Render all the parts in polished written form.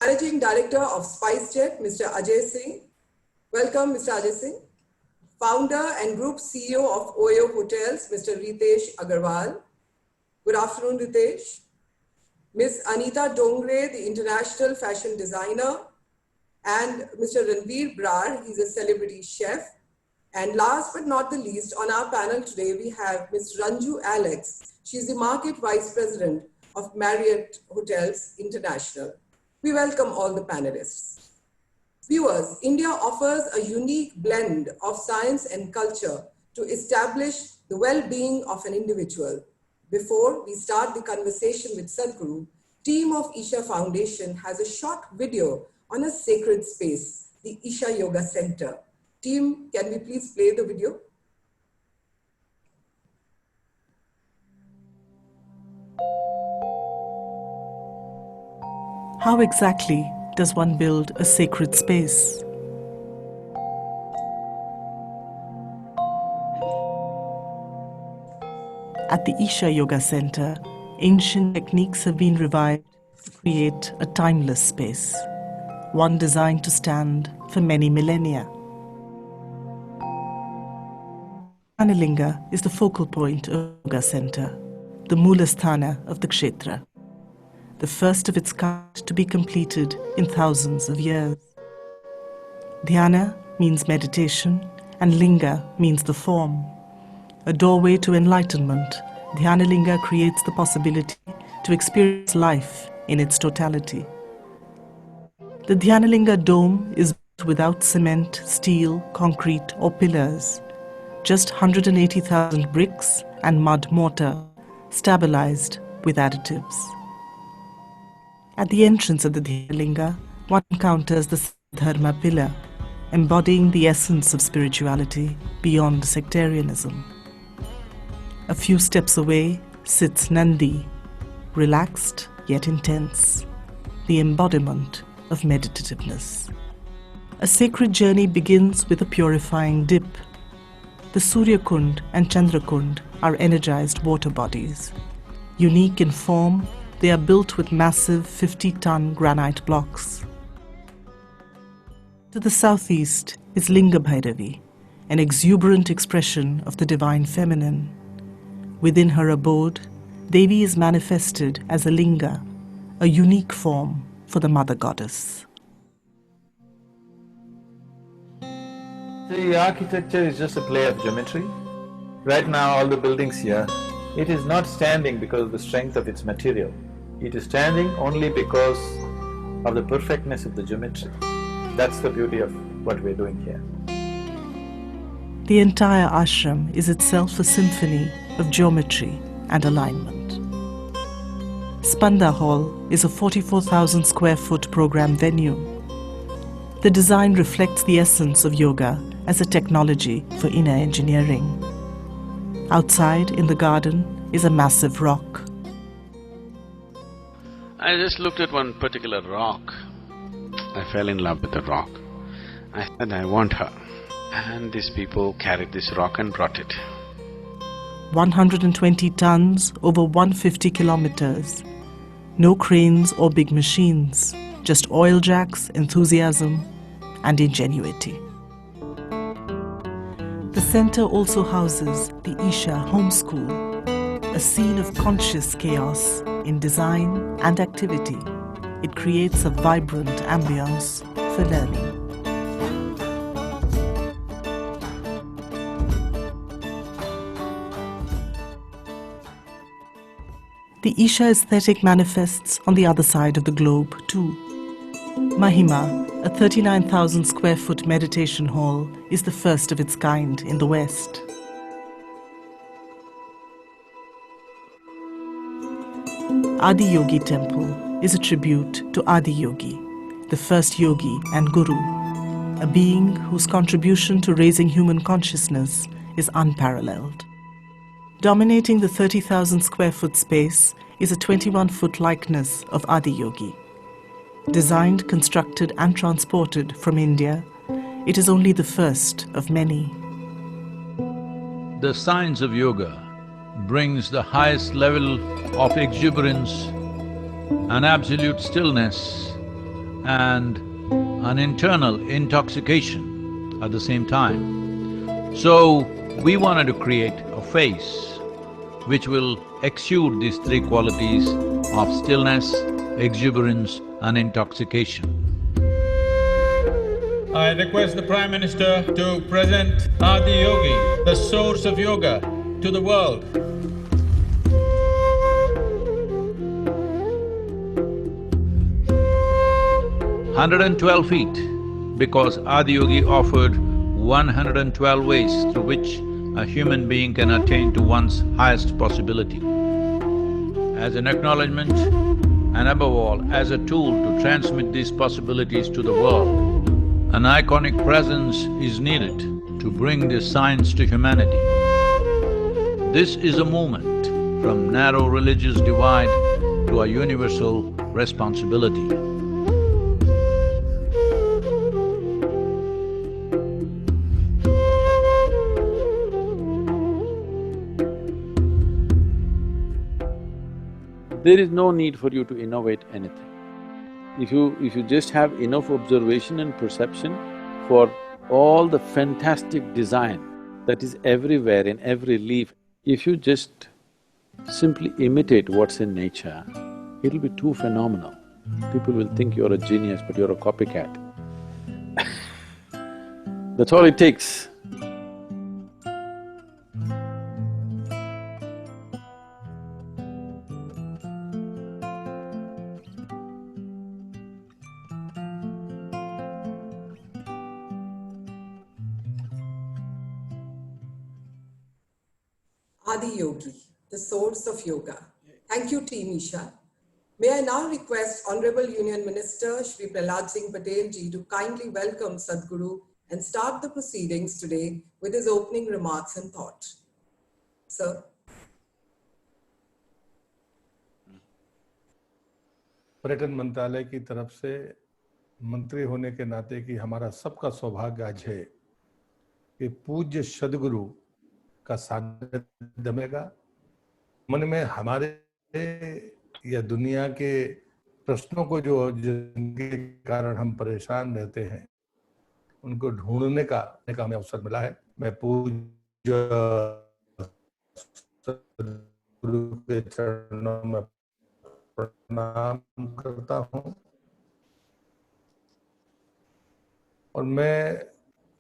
Managing Director of SpiceJet, Mr. Ajay Singh. Welcome, Mr. Ajay Singh. Founder and Group CEO of Oyo Hotels, Mr. Ritesh Agarwal. Good afternoon, Ritesh. Ms. Anita Dongre, the international fashion designer, and Mr. Ranveer Brar, he's a celebrity chef. And last but not the least, on our panel today, we have Ms. Ranju Alex. She's the Market Vice President of Marriott Hotels International. We welcome all the panelists. Viewers, India offers a unique blend of science and culture to establish the well-being of an individual. Before we start the conversation with Sadhguru, team of Isha Foundation has a short video on a sacred space, the Isha Yoga Center. Team, can we please play the video? How exactly does one build a sacred space? At the Isha Yoga Center, ancient techniques have been revived to create a timeless space, one designed to stand for many millennia. Dhanalinga is the focal point of the Yoga Center, the Moolasthana of the Kshetra, the first of its kind to be completed in thousands of years. Dhyana means meditation, and Linga means the form. A doorway to enlightenment, Dhanalinga creates the possibility to experience life in its totality. The Dhanalinga dome is built without cement, steel, concrete, or pillars. Just 180,000 bricks and mud mortar, stabilized with additives. At the entrance of the Dhanalinga, one encounters the Dharma pillar, embodying the essence of spirituality beyond sectarianism. A few steps away sits Nandi, relaxed yet intense, the embodiment of meditativeness. A sacred journey begins with a purifying dip. The Surya Kund and Chandra Kund are energized water bodies. Unique in form, they are built with massive 50-ton granite blocks. To the southeast is Linga Bhairavi, an exuberant expression of the divine feminine. Within her abode, Devi is manifested as a linga, a unique form for the mother goddess. The architecture is just a play of geometry. Right now, all the buildings here, it is not standing because of the strength of its material. It is standing only because of the perfectness of the geometry. That's the beauty of what we're doing here. The entire ashram is itself a symphony of geometry and alignment. Spanda Hall is a 44,000 square foot program venue. The design reflects the essence of yoga as a technology for inner engineering. Outside in the garden is a massive rock. I just looked at one particular rock. I fell in love with the rock. I said, I want her. And these people carried this rock and brought it. 120 tons over 150 kilometers. No cranes or big machines, just oil jacks, enthusiasm, and ingenuity. The center also houses the Isha Home School, a scene of conscious chaos in design and activity. It creates a vibrant ambience for learning. The Isha aesthetic manifests on the other side of the globe too. Mahima, a 39,000 square foot meditation hall, is the first of its kind in the West. Adi Yogi Temple is a tribute to Adi Yogi, the first yogi and guru, a being whose contribution to raising human consciousness is unparalleled. Dominating the 30,000 square foot space is a 21-foot likeness of Adi Yogi. Designed, constructed and transported from India, it is only the first of many. The science of yoga brings the highest level of exuberance and absolute stillness and an internal intoxication at the same time. So, we wanted to create a face which will exude these three qualities of stillness, exuberance and intoxication. I request the Prime Minister to present Adi Yogi, the source of yoga, to the world. 112 feet, because Adi Yogi offered 112 ways through which a human being can attain to one's highest possibility. As an acknowledgement and above all as a tool to transmit these possibilities to the world, an iconic presence is needed to bring this science to humanity. This is a movement from narrow religious divide to a universal responsibility. There is no need for you to innovate anything. If you just have enough observation and perception for all the fantastic design that is everywhere in every leaf, if you just simply imitate what's in nature, it'll be too phenomenal. People will think you're a genius, but you're a copycat. That's all it takes. Adi Yogi, the source of yoga. Thank you, Team Isha. May I now request Honorable Union Minister Shri Prahlad Singh Patel ji to kindly welcome Sadhguru and start the proceedings today with his opening remarks and thought. Sir. पर्यटन मंत्रालय की तरफ से मंत्री होने के नाते कि हमारा सबका सौभाग्य आज है कि पूज्य सद्गुरु का सानिध्य मिलेगा। मन में हमारे या दुनिया के प्रश्नों को जो जिनके कारण हम परेशान रहते हैं उनको ढूंढने का हमें अवसर मिला है। मैं पूज्य सद्गुरु के चरणों में प्रणाम करता हूँ और मैं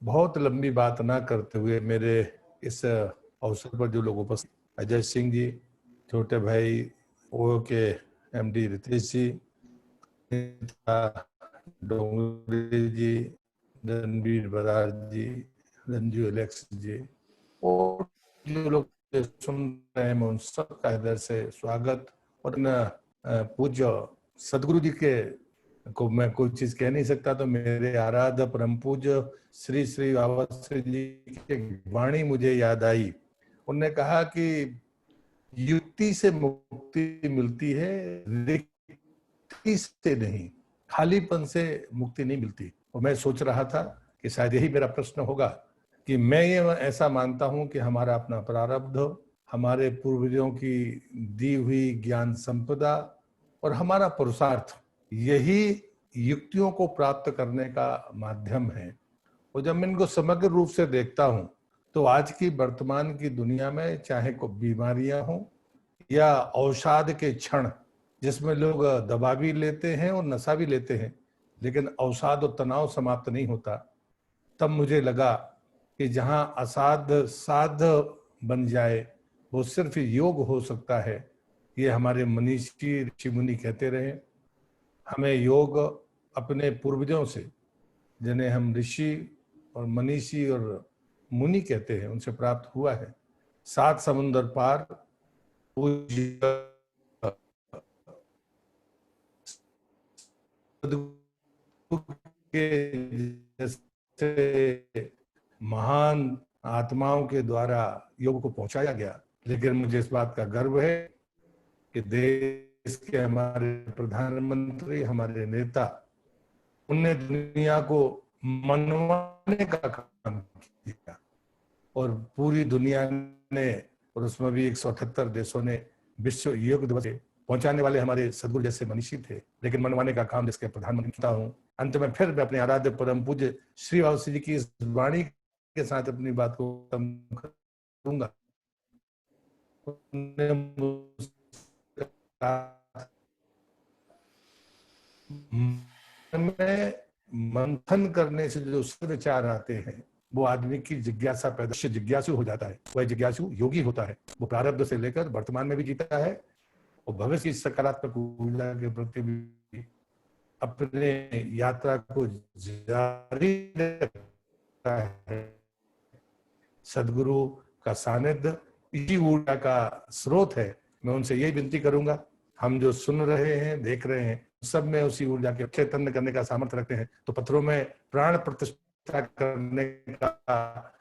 बहुत लंबी बात ना करते हुए मेरे इस अवसर पर जो लोग उपस्थित, अजय सिंह जी, छोटे भाई ओयो के एमडी रितेश जी, डोंगरी जी, रणबीर बरार जी, रंजू एलेक्स जी और जो लोग सुन रहे हैं मैं उन सब का हृदय से स्वागत। और पूज्य सद्गुरु जी के को मैं कोई चीज कह नहीं सकता तो मेरे आराध्य परम पूज्य श्री श्री बाबा जी की वाणी मुझे याद आई। उन्होंने कहा कि युक्ति से मुक्ति मिलती है, रिक्ति से नहीं, खालीपन से मुक्ति नहीं मिलती। और मैं सोच रहा था कि शायद यही मेरा प्रश्न होगा कि मैं ये ऐसा मानता हूं कि हमारा अपना प्रारब्ध, हमारे पूर्वजों की दी हुई ज्ञान संपदा और हमारा पुरुषार्थ यही युक्तियों को प्राप्त करने का माध्यम है। और जब मैं इनको समग्र रूप से देखता हूं तो आज की वर्तमान की दुनिया में चाहे को बीमारियां हों या अवसाद के क्षण जिसमें लोग दवा भी लेते हैं और नशा भी लेते हैं लेकिन अवसाद और तनाव समाप्त नहीं होता, तब मुझे लगा कि जहां असाध साध बन जाए वो सिर्फ योग हो सकता है। ये हमारे मनीषी ऋषि मुनि कहते रहे। हमें योग अपने पूर्वजों से, जिन्हें हम ऋषि और मनीषी और मुनि कहते हैं, उनसे प्राप्त हुआ है। 7 समुंदर पार पूज्य के जैसे महान आत्माओं के द्वारा योग को पहुंचाया गया। लेकिन मुझे इस बात का गर्व है कि देश के हमारे प्रधानमंत्री, हमारे नेता, उनने दुनिया को मनवाने का काम किया और पूरी दुनिया ने, और उसमें भी 178 देशों ने विश्व योग दिवस पहुंचाने वाले हमारे सदगुरु जैसे मनीषी थे, लेकिन मनवाने का काम जिसके प्रधानमंत्री हूँ। अंत में फिर मैं अपने आराध्य परम पूज्य श्री वासु जी की इस वाणी के साथ अपनी बात को खत्म करूंगा। में मंथन करने से जो विचार आते हैं, वो आदमी की जिज्ञासा पैदा, जिज्ञासु हो जाता है। वह जिज्ञासु योगी होता है। वो प्रारब्ध से लेकर वर्तमान में भी जीता है और भविष्य की सकारात्मक ऊर्जा के प्रति भी अपने यात्रा को जारी रखता है। सदगुरु का सानिध्य इसी ऊर्जा का स्रोत है। मैं उनसे यही विनती करूंगा, हम जो सुन रहे हैं, देख रहे हैं, सब में उसी ऊर्जा के चैतन्य करने का सामर्थ्य रखते हैं। तो पत्थरों में प्राण प्रतिष्ठा करने का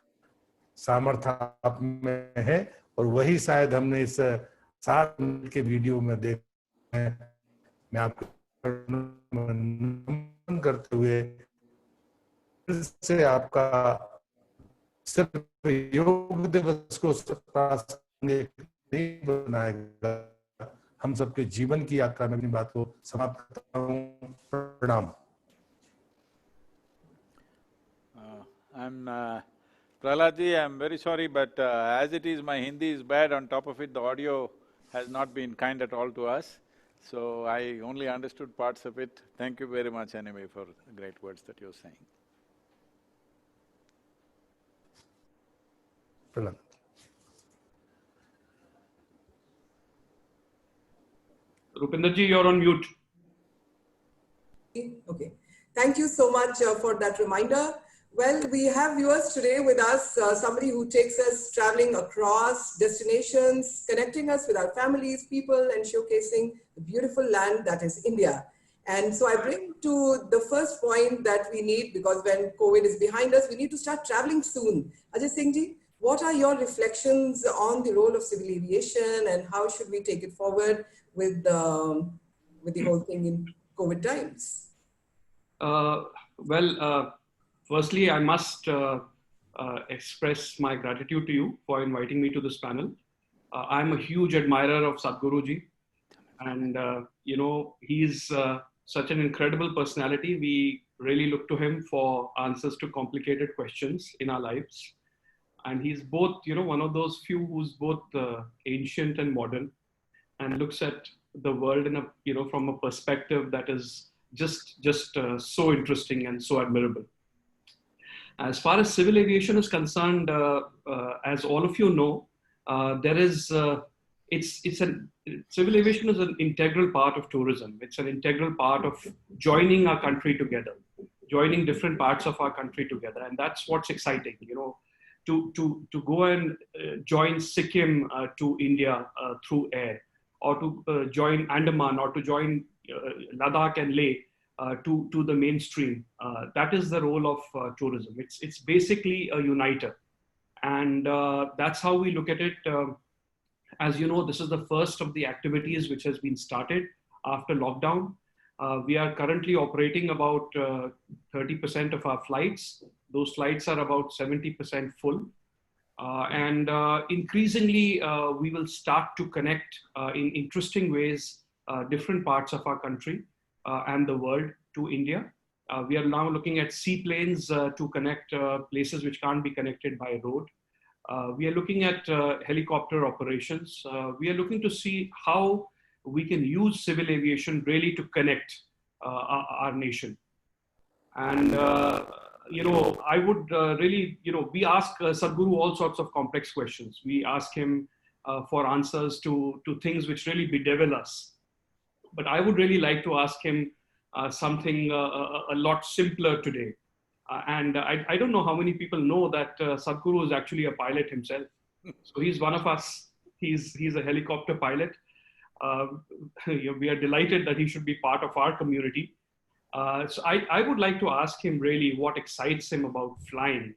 सामर्थ्य आप में है, और वही शायद हमने इस 7 मिनट के वीडियो में देखा है। मैं आपको नमन करते हुए फिर से आपका सिर्फ योग दिवस को नहीं बनाएगा, हम सबके जीवन की यात्रा में अपनी बात को समाप्त करता हूँ। प्रणाम। Prahlad ji, I'm very sorry, but as it is, my Hindi is bad. On top of it, the audio has not been kind at all to us. So I only understood parts of it. Thank you very much anyway for the great words that you're saying. प्रणाम। Rupinder ji, you're on mute. Okay. Thank you so much for that reminder. Well, we have viewers today with us, somebody who takes us traveling across destinations, connecting us with our families, people, and showcasing the beautiful land that is India. And so I bring to the first point that we need, because when COVID is behind us, we need to start traveling soon. Ajay Singh ji, what are your reflections on the role of civil aviation and how should we take it forward with the whole thing in COVID times? Firstly, I must express my gratitude to you for inviting me to this panel. I'm a huge admirer of Sadhguru ji, and you know, he's such an incredible personality. We really look to him for answers to complicated questions in our lives. And he's both, you know, one of those few who's both ancient and modern, and looks at the world in a, you know, from a perspective that is just so interesting and so admirable. As far as civil aviation is concerned, as all of you know, civil aviation is an integral part of tourism. It's an integral part of joining our country together, joining different parts of our country together, and that's what's exciting. You know, to go and join Sikkim to India through air, or to join Andaman, or to join Ladakh and Leh to the mainstream. That is the role of tourism. It's basically a uniter, and that's how we look at it. As you know, this is the first of the activities which has been started after lockdown. We are currently operating about 30% of our flights. Those flights are about 70% full. And increasingly, we will start to connect in interesting ways different parts of our country and the world to India. We are now looking at seaplanes to connect places which can't be connected by road. We are looking at helicopter operations. We are looking to see how we can use civil aviation really to connect our nation. And you know, I would really, you know, we ask Sadhguru all sorts of complex questions. We ask him for answers to things which really bedevil us. But I would really like to ask him something a lot simpler today. And I don't know how many people know that Sadhguru is actually a pilot himself. So he's one of us. He's a helicopter pilot. We are delighted that he should be part of our community. So I would like to ask him really what excites him about flying.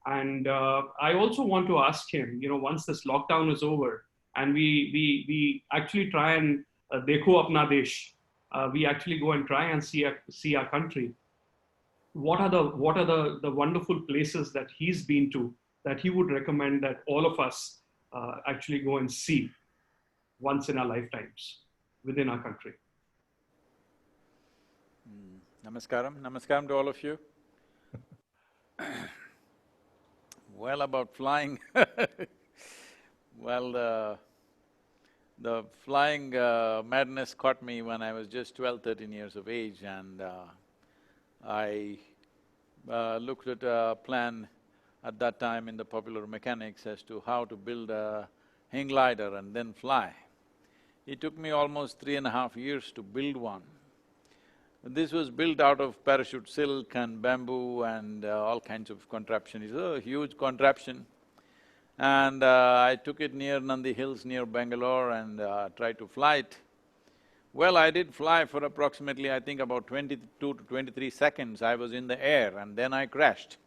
And I also want to ask him, you know, once this lockdown is over and we actually try and dekho apna desh, we actually go and try and see our country. What are the wonderful places that he's been to that he would recommend that all of us actually go and see once in our lifetimes? within our country. Namaskaram. Namaskaram to all of you. Well, about flying well, the flying madness caught me when I was just 12, 13 years of age, and I looked at a plan at that time in the popular mechanics as to how to build a hang glider and then fly. It took me almost 3.5 years to build one. This was built out of parachute silk and bamboo and all kinds of contraption. It's a huge contraption. And I took it near Nandi Hills, near Bangalore, and tried to fly it. Well, I did fly for approximately, I think about 22 to 23 seconds. I was in the air and then I crashed.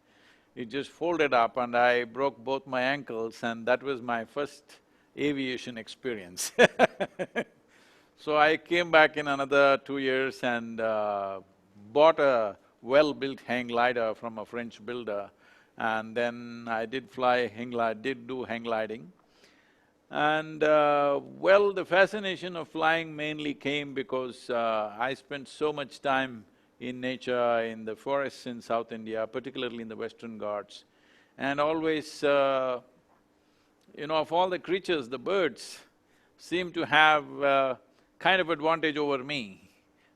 It just folded up and I broke both my ankles, and that was my first aviation experience. So I came back in another 2 years and bought a well-built hang glider from a French builder, and then I did do hang gliding. And well, the fascination of flying mainly came because I spent so much time in nature, in the forests in South India, particularly in the Western Ghats, and always, of all the creatures, the birds seemed to have kind of advantage over me.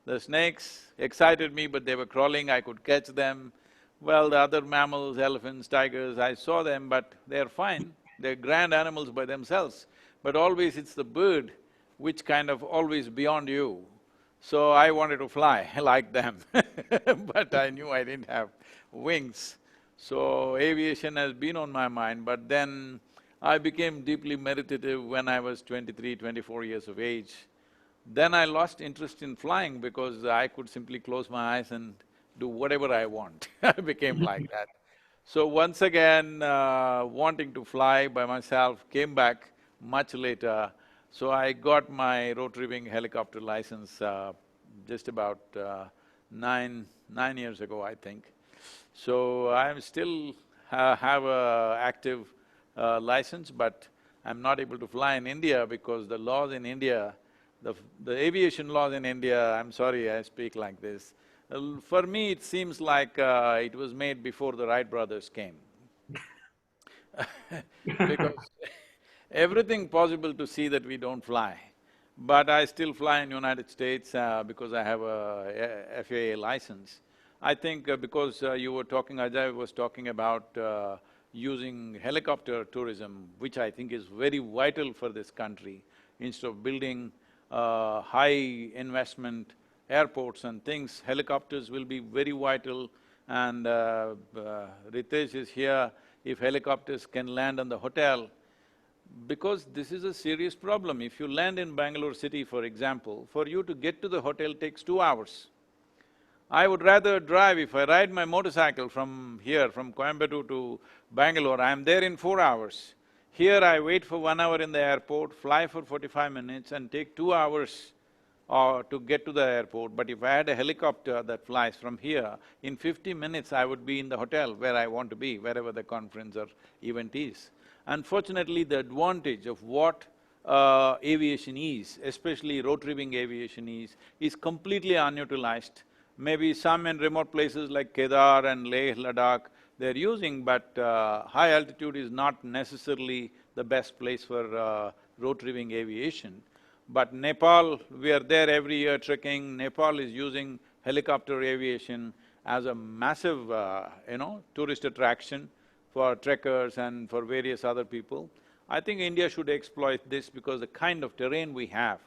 The snakes excited me, but they were crawling, I could catch them. Well, the other mammals, elephants, tigers, I saw them, but they're fine. They're grand animals by themselves. But always it's the bird which kind of always beyond you. So I wanted to fly like them but I knew I didn't have wings. So aviation has been on my mind, but then I became deeply meditative when I was 23, 24 years of age. Then I lost interest in flying because I could simply close my eyes and do whatever I want. I became like that. So once again, wanting to fly by myself, came back much later. So I got my rotary wing helicopter license just about nine years ago, I think. So I'm still have a active license, but I'm not able to fly in India because the laws in India, the aviation laws in India, I'm sorry I speak like this. For me, it seems like it was made before the Wright brothers came because everything possible to see that we don't fly. But I still fly in United States because I have a FAA license. I think because you were talking, Ajay was talking about using helicopter tourism, which I think is very vital for this country. Instead of building high investment airports and things, helicopters will be very vital. And Ritesh is here, if helicopters can land on the hotel, because this is a serious problem. If you land in Bangalore city, for example, for you to get to the hotel takes 2 hours. I would rather drive. If I ride my motorcycle from here, from Coimbatore to Bangalore, I'm there in 4 hours. Here I wait for 1 hour in the airport, fly for 45 minutes and take 2 hours to get to the airport. But if I had a helicopter that flies from here, in 50 minutes I would be in the hotel where I want to be, wherever the conference or event is. Unfortunately, the advantage of what aviation is, especially rotary wing aviation is completely unutilized. Maybe some in remote places like Kedar and Leh, Ladakh, they're using, but high altitude is not necessarily the best place for rotary wing aviation. But Nepal, we are there every year trekking. Nepal is using helicopter aviation as a massive, tourist attraction for trekkers and for various other people. I think India should exploit this because the kind of terrain we have,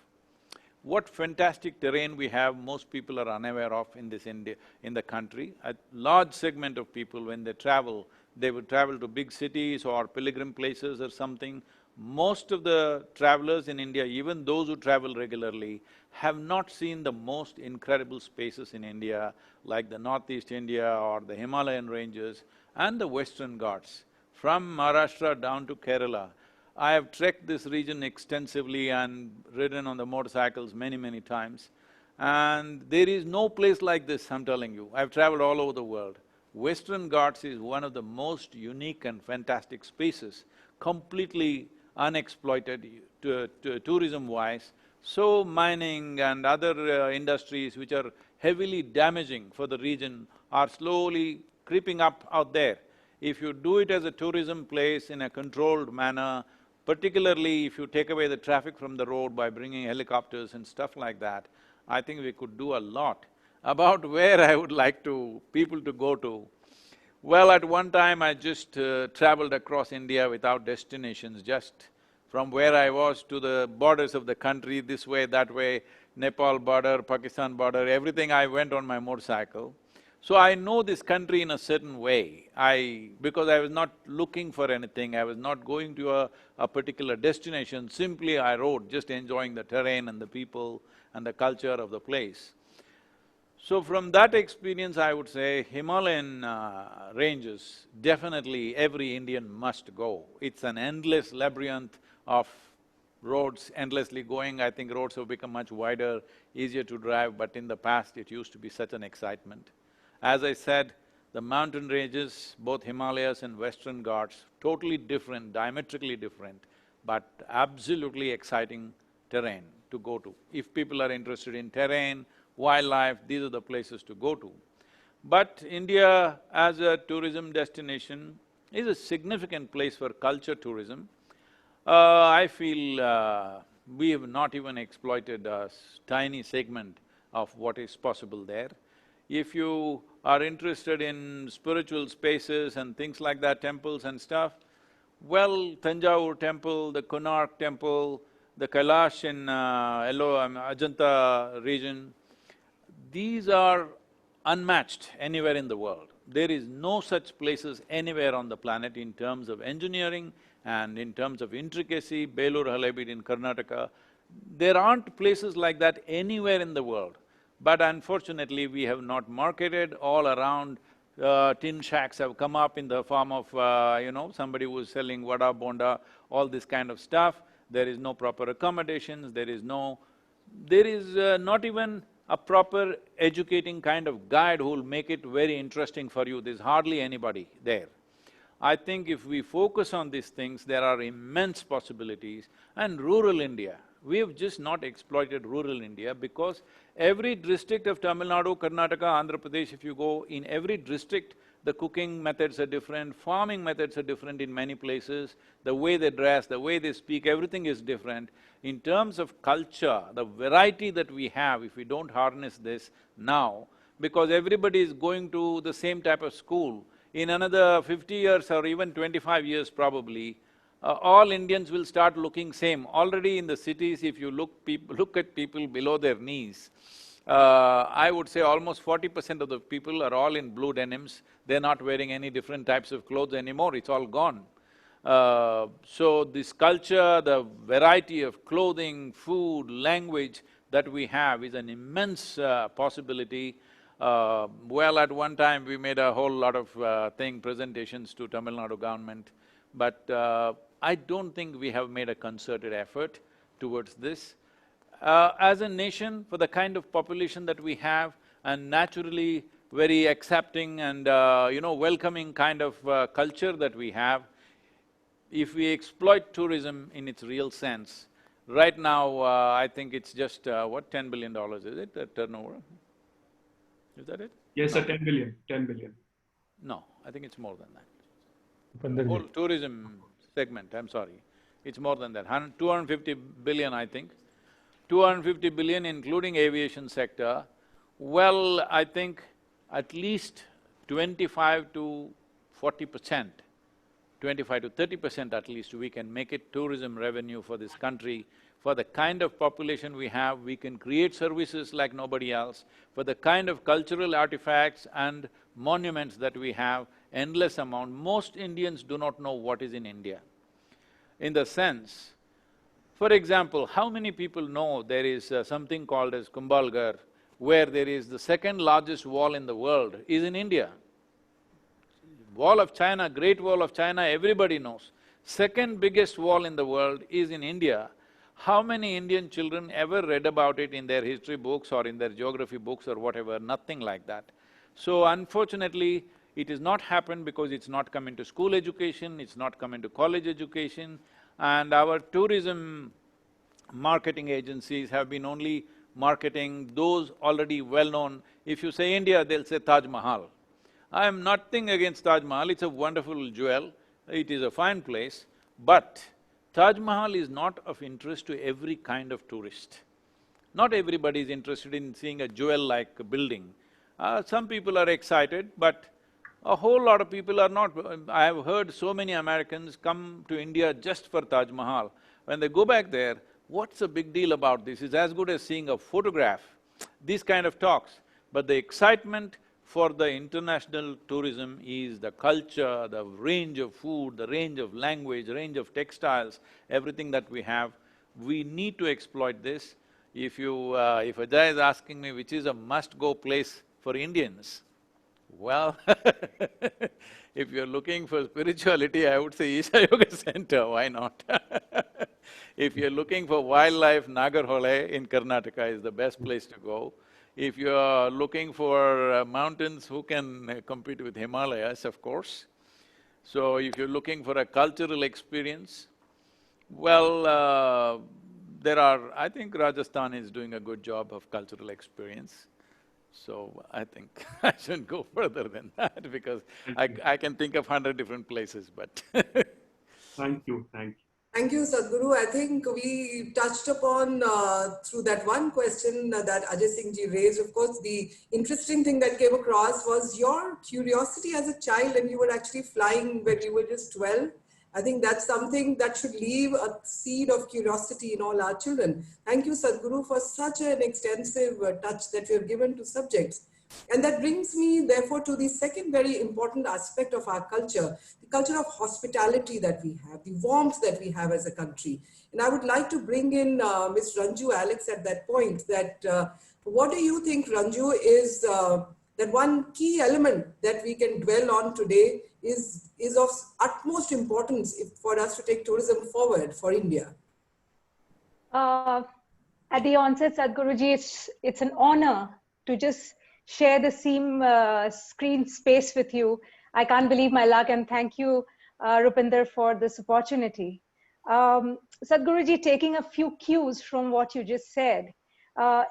what fantastic terrain we have, most people are unaware of in the country. A large segment of people, when they would travel to big cities or pilgrim places or something. Most of the travelers in India, even those who travel regularly, have not seen the most incredible spaces in India, like the Northeast India or the Himalayan ranges and the Western Ghats. From Maharashtra down to Kerala, I have trekked this region extensively and ridden on the motorcycles many times. And there is no place like this, I'm telling you. I've traveled all over the world. Western Ghats is one of the most unique and fantastic spaces, completely unexploited tourism-wise. So mining and other industries which are heavily damaging for the region are slowly creeping up out there. If you do it as a tourism place in a controlled manner, particularly if you take away the traffic from the road by bringing helicopters and stuff like that, I think we could do a lot. About where I would like people to go to, well, at one time I just traveled across India without destinations, just from where I was to the borders of the country, this way, that way, Nepal border, Pakistan border, everything I went on my motorcycle. So I know this country in a certain way. Because I was not looking for anything, I was not going to a particular destination, simply I rode, just enjoying the terrain and the people and the culture of the place. So from that experience, I would say Himalayan ranges, definitely every Indian must go. It's an endless labyrinth of roads endlessly going. I think roads have become much wider, easier to drive, but in the past it used to be such an excitement. As I said, the mountain ranges, both Himalayas and Western Ghats, totally different, diametrically different, but absolutely exciting terrain to go to. If people are interested in terrain, wildlife, these are the places to go to. But India as a tourism destination is a significant place for culture tourism. I feel we have not even exploited a tiny segment of what is possible there. If you are interested in spiritual spaces and things like that, temples and stuff, well, Tanjavur temple, the Konark temple, the Kailash in Ajanta region, these are unmatched anywhere in the world. There is no such places anywhere on the planet in terms of engineering and in terms of intricacy. Belur Halebeedu in Karnataka, there aren't places like that anywhere in the world. But unfortunately, we have not marketed. All around, tin shacks have come up in the form of, somebody who's selling vada, bonda, all this kind of stuff. There is no proper accommodations, there is not even a proper educating kind of guide who will make it very interesting for you. There's hardly anybody there. I think if we focus on these things, there are immense possibilities. And rural India, we have just not exploited rural India because every district of Tamil Nadu, Karnataka, Andhra Pradesh, if you go, in every district, the cooking methods are different, farming methods are different in many places, the way they dress, the way they speak, everything is different. In terms of culture, the variety that we have, if we don't harness this now, because everybody is going to the same type of school, in another 50 years or even 25 years probably, all Indians will start looking same. Already in the cities, if you look at people below their knees, I would say almost 40% of the people are all in blue denims. They're not wearing any different types of clothes anymore, it's all gone. So this culture, the variety of clothing, food, language that we have is an immense possibility. Well, at one time we made a whole lot of presentations to Tamil Nadu government, but I don't think we have made a concerted effort towards this. As a nation, for the kind of population that we have and naturally very accepting and welcoming kind of culture that we have, if we exploit tourism in its real sense, right now I think it's just what, $10 billion, is it, the turnover? Is that it? Yes, sir, 10 billion, 10 billion. No, I think it's more than that. The 15 whole tourism segment, I'm sorry, it's more than that, 250 billion, I think. 250 billion including aviation sector. Well, I think at least 25 to 40%, 25 to 30% at least, we can make it tourism revenue for this country. For the kind of population we have, we can create services like nobody else. For the kind of cultural artifacts and monuments that we have, endless amount. Most Indians do not know what is in India. In the sense, for example, how many people know there is something called as Kumbhalgarh, where there is the second largest wall in the world is in India. Wall of China, Great Wall of China, everybody knows. Second biggest wall in the world is in India. How many Indian children ever read about it in their history books or in their geography books or whatever? Nothing like that. So unfortunately, it has not happened because it's not come into school education, it's not come into college education, and our tourism marketing agencies have been only marketing those already well-known. If you say India, they'll say Taj Mahal. I am nothing against Taj Mahal, it's a wonderful jewel, it is a fine place, but Taj Mahal is not of interest to every kind of tourist. Not everybody is interested in seeing a jewel-like building. Some people are excited, but a whole lot of people are not. I have heard so many Americans come to India just for Taj Mahal. When they go back there, what's the big deal about this? It's as good as seeing a photograph. These kind of talks. But the excitement for the international tourism is the culture, the range of food, the range of language, range of textiles, everything that we have. We need to exploit this. If Ajay is asking me which is a must-go place for Indians, well, if you're looking for spirituality, I would say Isha Yoga Center, why not? If you're looking for wildlife, Nagarhole in Karnataka is the best place to go. If you're looking for mountains, who can compete with Himalayas, of course. So if you're looking for a cultural experience, well, I think Rajasthan is doing a good job of cultural experience. So I think I shouldn't go further than that because I can think of 100 different places, but Thank you, thank you. Thank you, Sadhguru. I think we touched upon through that one question that Ajay Singh ji raised. Of course, the interesting thing that came across was your curiosity as a child, and you were actually flying when you were just 12. I think that's something that should leave a seed of curiosity in all our children. Thank you, Sadhguru, for such an extensive touch that you have given to subjects. And that brings me, therefore, to the second very important aspect of our culture, the culture of hospitality that we have, the warmth that we have as a country. And I would like to bring in Ms. Ranju Alex at that point, that what do you think, Ranju, is that one key element that we can dwell on today is of utmost importance for us to take tourism forward for India? At the onset, Sadhguruji, it's an honor to just share the same screen space with you. I can't believe my luck, and thank you, Rupinder, for this opportunity. Sadhguruji, taking a few cues from what you just said,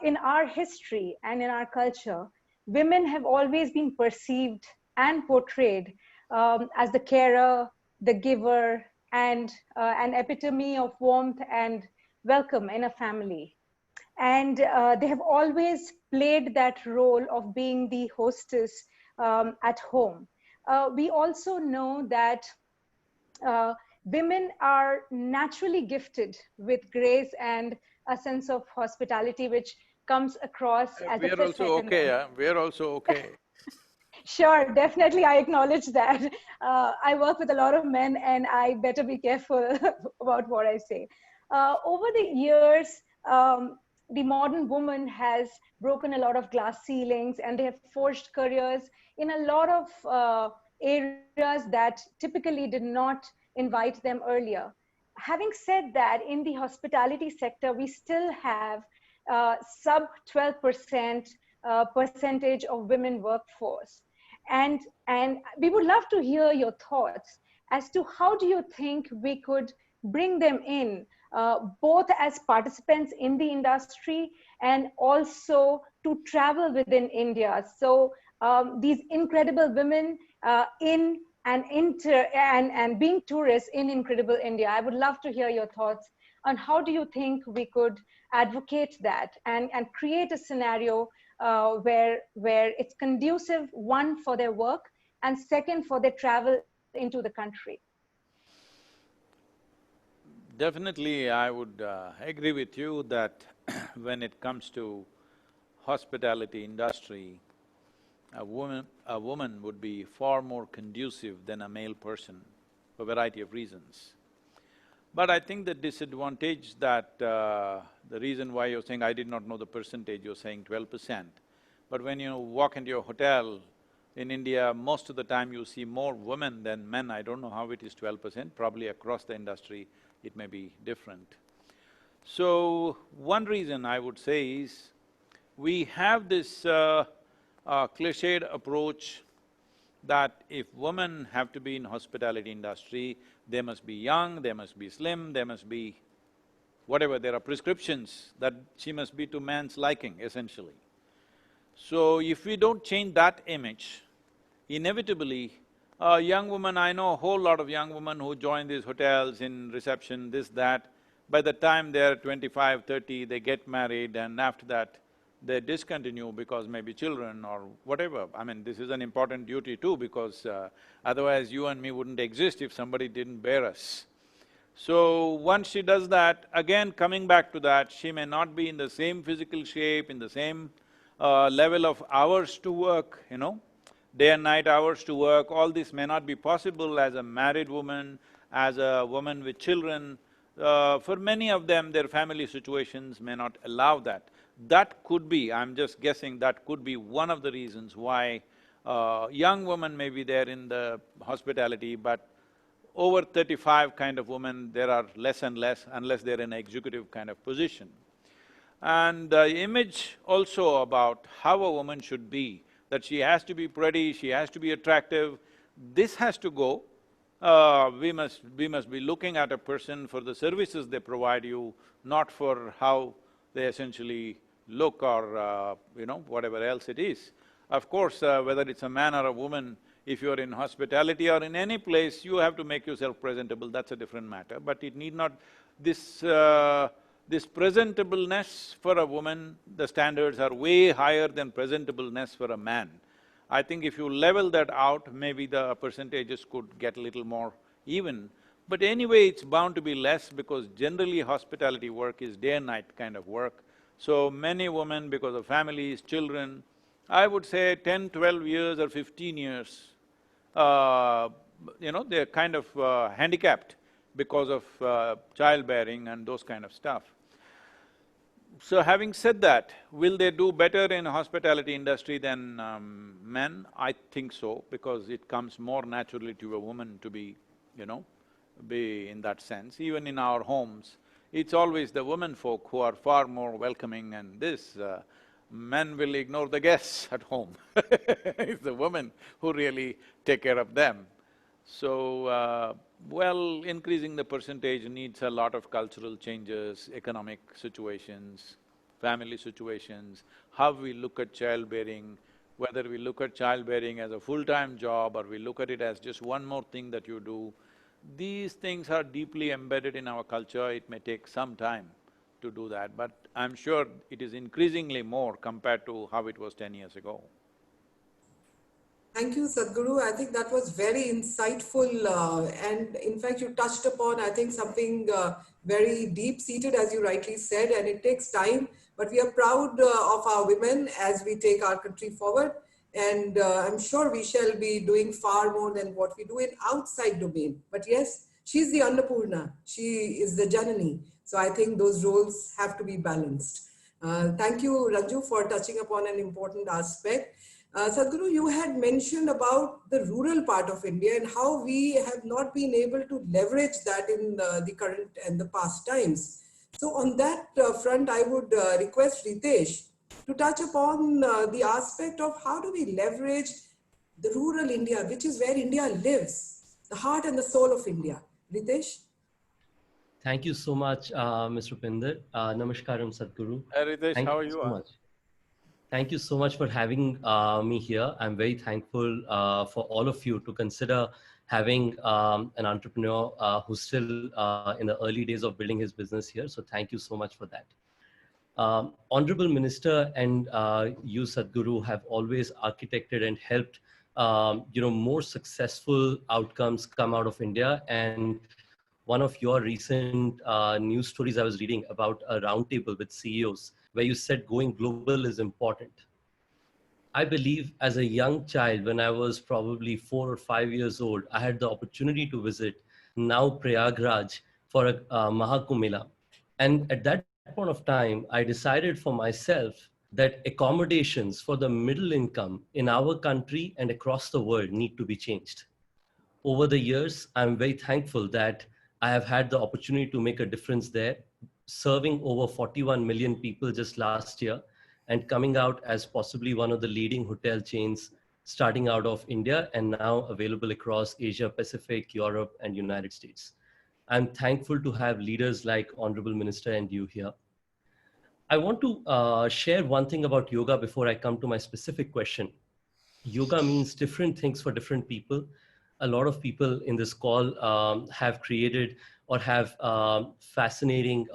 in our history and in our culture, women have always been perceived and portrayed as the carer, the giver, and an epitome of warmth and welcome in a family. And they have always played that role of being the hostess at home. We also know that women are naturally gifted with grace and a sense of hospitality, which comes across as we are also okay, we are also okay. Sure, definitely, I acknowledge that. I work with a lot of men, and I better be careful about what I say. Over the years, the modern woman has broken a lot of glass ceilings, and they have forged careers in a lot of areas that typically did not invite them earlier. Having said that, in the hospitality sector, we still have sub 12% percentage of women workforce. And we would love to hear your thoughts as to how do you think we could bring them in, both as participants in the industry and also to travel within India. So these incredible women in and being tourists in incredible India. I would love to hear your thoughts on how do you think we could advocate that and create a scenario where it's conducive, one, for their work, and second, for their travel into the country. Definitely, I would agree with you that when it comes to hospitality industry, a woman would be far more conducive than a male person for a variety of reasons. But I think the disadvantage that, the reason why you're saying, I did not know the percentage, you're saying 12%. But when you walk into your hotel in India, most of the time you see more women than men. I don't know how it is 12%, probably across the industry it may be different. So, one reason I would say is, we have this cliched approach that if women have to be in hospitality industry, they must be young, they must be slim, they must be whatever, there are prescriptions that she must be to man's liking, essentially. So if we don't change that image, inevitably, a young woman, I know a whole lot of young women who join these hotels in reception, this, that. By the time they're 25, 30, they get married, and after that, they discontinue because maybe children or whatever. I mean, this is an important duty too, because otherwise you and me wouldn't exist if somebody didn't bear us. So once she does that, again coming back to that, she may not be in the same physical shape, in the same level of hours to work, you know, day and night hours to work, all this may not be possible as a married woman, as a woman with children. For many of them, their family situations may not allow that. That could be, I'm just guessing, that could be one of the reasons why young women may be there in the hospitality, but over 35 kind of women, there are less and less unless they're in an executive kind of position. And the image also about how a woman should be, that she has to be pretty, she has to be attractive, this has to go. We must be looking at a person for the services they provide you, not for how they essentially look or, you know, whatever else it is. Of course, whether it's a man or a woman, if you're in hospitality or in any place, you have to make yourself presentable, that's a different matter. But it need not… this presentableness for a woman, the standards are way higher than presentableness for a man. I think if you level that out, maybe the percentages could get a little more even. But anyway, it's bound to be less because generally hospitality work is day and night kind of work. So many women, because of families, children, I would say 10, 12 years or 15 years, you know, they're kind of handicapped because of childbearing and those kind of stuff. So having said that, will they do better in hospitality industry than men? I think so, because it comes more naturally to a woman to be, you know, be in that sense. Even in our homes, it's always the women folk who are far more welcoming and this, men will ignore the guests at home. It's the women who really take care of them. So, well, increasing the percentage needs a lot of cultural changes, economic situations, family situations, how we look at childbearing, whether we look at childbearing as a full-time job or we look at it as just one more thing that you do. These things are deeply embedded in our culture, it may take some time to do that, but I'm sure it is increasingly more compared to how it was 10 years ago. Thank you, Sadhguru. I think that was very insightful, and in fact, you touched upon, I think, something very deep-seated, as you rightly said, and it takes time, but we are proud of our women as we take our country forward, and I'm sure we shall be doing far more than what we do in outside domain. But yes, she's the Annapurna, she is the Janani, so I think those roles have to be balanced. Thank you, Ranju, for touching upon an important aspect. Sadhguru, you had mentioned about the rural part of India and how we have not been able to leverage that in the current and the past times. So on that front, I would request Ritesh to touch upon the aspect of how do we leverage the rural India, which is where India lives, the heart and the soul of India. Ritesh? Thank you so much, Mr. Pinder. Namaskaram, Sadhguru. Ritesh, Thank how are you you? so much. Thank you so much for having me here. I'm very thankful for all of you to consider having an entrepreneur who's still in the early days of building his business here. So thank you so much for that. Honorable Minister and you, Sadhguru, have always architected and helped more successful outcomes come out of India. And one of your recent news stories I was reading about a roundtable with CEOs where you said going global is important. I believe as a young child, when I was probably 4 or 5 years old, I had the opportunity to visit now Prayagraj for a Mahakumbh Mela. And at that point of time, I decided for myself that accommodations for the middle income in our country and across the world need to be changed. Over the years, I'm very thankful that I have had the opportunity to make a difference there, serving over 41 million people just last year and coming out as possibly one of the leading hotel chains starting out of India and now available across Asia Pacific, Europe, and United States. I'm thankful to have leaders like Honorable Minister and you here. I want to share one thing about yoga before I come to my specific question. Yoga means different things for different people. A lot of people in this call have created or have fascinating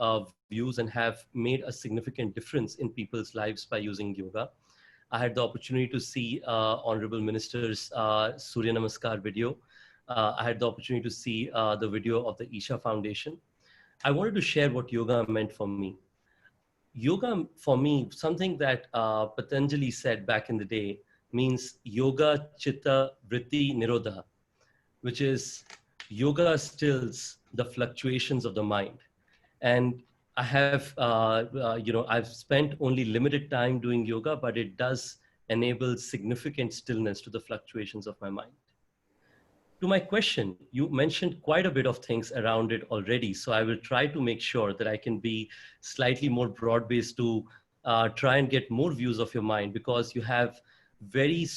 views and have made a significant difference in people's lives by using yoga. I had the opportunity to see Honorable Minister's Surya Namaskar video. I had the opportunity to see the video of the Isha Foundation. I wanted to share what yoga meant for me. Yoga for me, something that Patanjali said back in the day, means yoga chitta vritti nirodha, which is yoga stills the fluctuations of the mind. And I have, I've spent only limited time doing yoga, but it does enable significant stillness to the fluctuations of my mind. To my question, you mentioned quite a bit of things around it already. So I will try to make sure that I can be slightly more broad-based to try and get more views of your mind, because you have very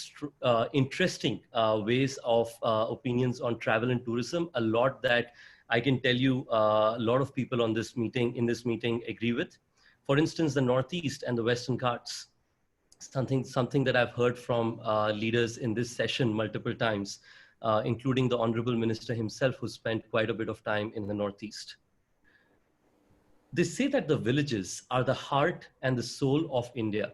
interesting ways of opinions on travel and tourism, a lot that I can tell you a lot of people in this meeting agree with. For instance, the Northeast and the Western Ghats, something that I've heard from leaders in this session multiple times, including the Honorable Minister himself, who spent quite a bit of time in the Northeast. They say that the villages are the heart and the soul of India.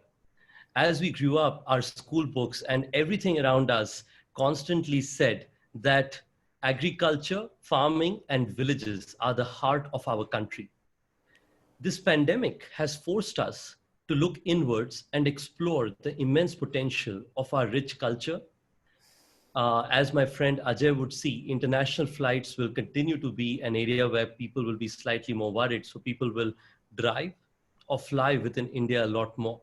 As we grew up, our school books and everything around us constantly said that agriculture, farming, and villages are the heart of our country. This pandemic has forced us to look inwards and explore the immense potential of our rich culture. As my friend Ajay would see, international flights will continue to be an area where people will be slightly more worried. So people will drive or fly within India a lot more.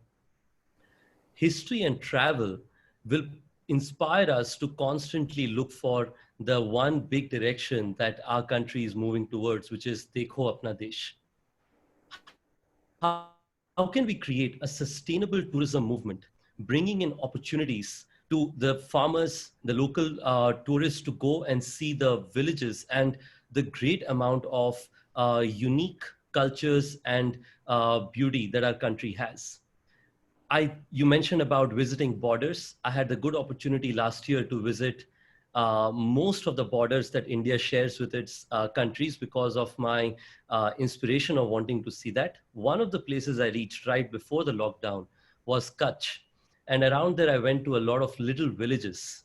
History and travel will inspire us to constantly look for the one big direction that our country is moving towards, which is Dekho Apna Desh. How can we create a sustainable tourism movement, bringing in opportunities to the farmers, the local tourists, to go and see the villages and the great amount of unique cultures and beauty that our country has. You mentioned about visiting borders. I had the good opportunity last year to visit most of the borders that India shares with its countries because of my inspiration of wanting to see that. One of the places I reached right before the lockdown was Kutch. And around there, I went to a lot of little villages.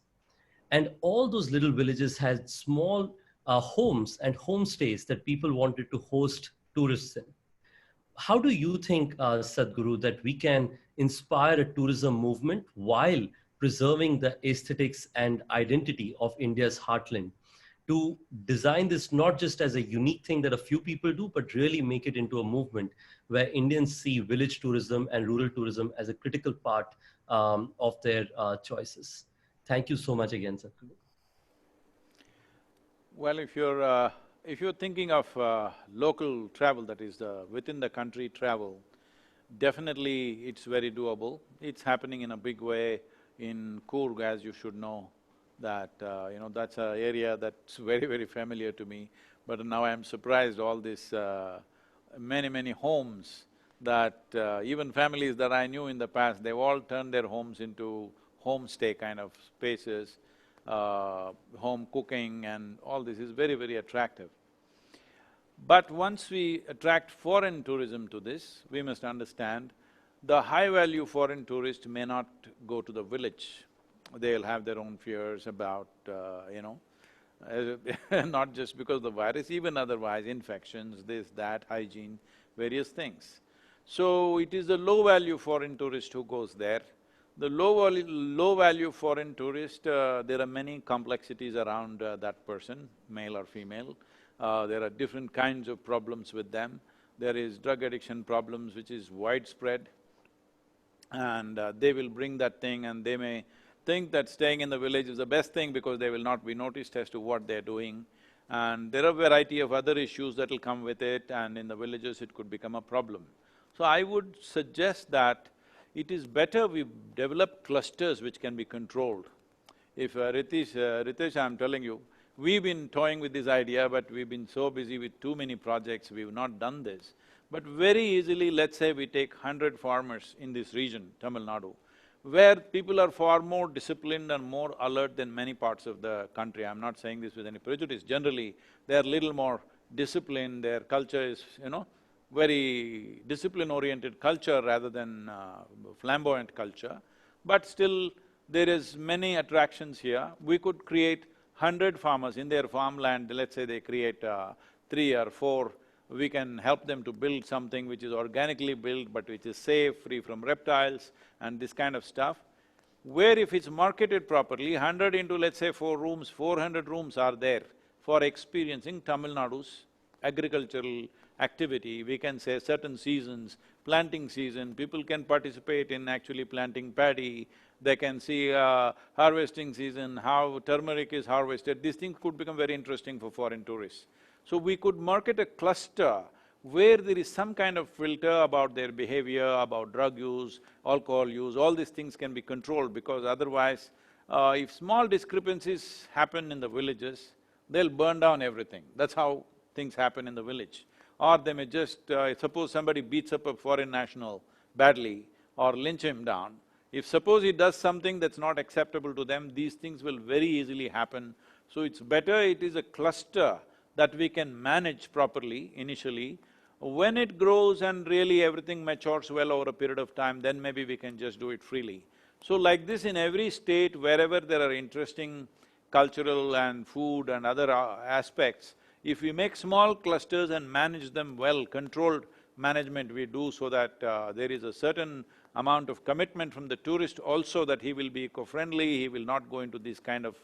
And all those little villages had small homes and homestays that people wanted to host tourists in. How do you think, Sadhguru, that we can inspire a tourism movement while preserving the aesthetics and identity of India's heartland, to design this not just as a unique thing that a few people do, but really make it into a movement where Indians see village tourism and rural tourism as a critical part of their choices? Thank you so much again, Sadhguru. Well, if you're thinking of local travel, that is within the country travel, definitely it's very doable. It's happening in a big way in Coorg, as you should know, that that's an area that's very, very familiar to me. But now I'm surprised all these many homes that even families that I knew in the past, they've all turned their homes into homestay kind of spaces. Home cooking and all this is very, very attractive. But once we attract foreign tourism to this, we must understand the high-value foreign tourist may not go to the village. They'll have their own fears about, not just because of the virus, even otherwise, infections, this, that, hygiene, various things. So it is the low-value foreign tourist who goes there. The low-value foreign tourist, there are many complexities around that person, male or female. There are different kinds of problems with them. There is drug addiction problems which is widespread, and they will bring that thing, and they may think that staying in the village is the best thing because they will not be noticed as to what they're doing. And there are a variety of other issues that will come with it, and in the villages it could become a problem. So I would suggest that it is better we develop clusters which can be controlled. If Ritesh, I'm telling you, We've been toying with this idea, but we've been so busy with too many projects, we've not done this. But very easily, let's say we take 100 farmers in this region, Tamil Nadu, where people are far more disciplined and more alert than many parts of the country. I'm not saying this with any prejudice. Generally, they're little more disciplined, their culture is, very discipline-oriented culture rather than flamboyant culture. But still, there is many attractions here. We could create 100 farmers in their farmland, let's say they create 3 or 4, we can help them to build something which is organically built but which is safe, free from reptiles and this kind of stuff. Where if it's marketed properly, 100 into let's say 4 rooms, 400 rooms are there for experiencing Tamil Nadu's agricultural activity. We can say certain seasons, planting season, people can participate in actually planting paddy, they can see harvesting season, how turmeric is harvested. These things could become very interesting for foreign tourists. So we could market a cluster where there is some kind of filter about their behavior, about drug use, alcohol use, all these things can be controlled, because otherwise, if small discrepancies happen in the villages, they'll burn down everything. That's how things happen in the village. Or they may just… suppose somebody beats up a foreign national badly or lynch him down, if suppose he does something that's not acceptable to them, these things will very easily happen. So it's better it is a cluster that we can manage properly initially. When it grows and really everything matures well over a period of time, then maybe we can just do it freely. So like this in every state, wherever there are interesting cultural and food and other aspects, if we make small clusters and manage them well, controlled management we do so that there is a certain amount of commitment from the tourist also that he will be eco-friendly, he will not go into these kind of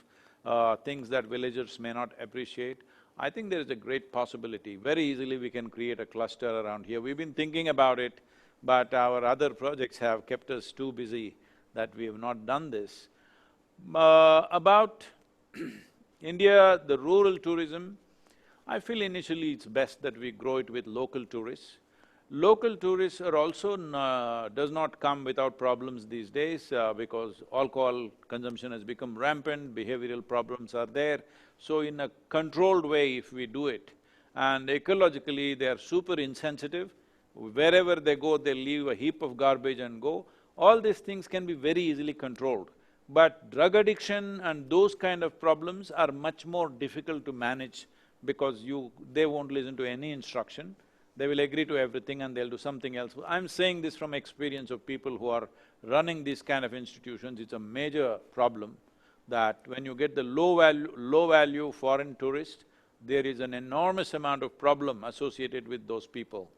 things that villagers may not appreciate. I think there is a great possibility. Very easily we can create a cluster around here. We've been thinking about it, but our other projects have kept us too busy that we have not done this. About India, the rural tourism, I feel initially it's best that we grow it with local tourists. Local tourists are also does not come without problems these days because alcohol consumption has become rampant, behavioral problems are there. So in a controlled way if we do it, and ecologically they are super insensitive, wherever they go they leave a heap of garbage and go, all these things can be very easily controlled. But drug addiction and those kind of problems are much more difficult to manage because they won't listen to any instruction. They will agree to everything and they'll do something else. I'm saying this from experience of people who are running these kind of institutions. It's a major problem that when you get the low value foreign tourist, there is an enormous amount of problem associated with those people.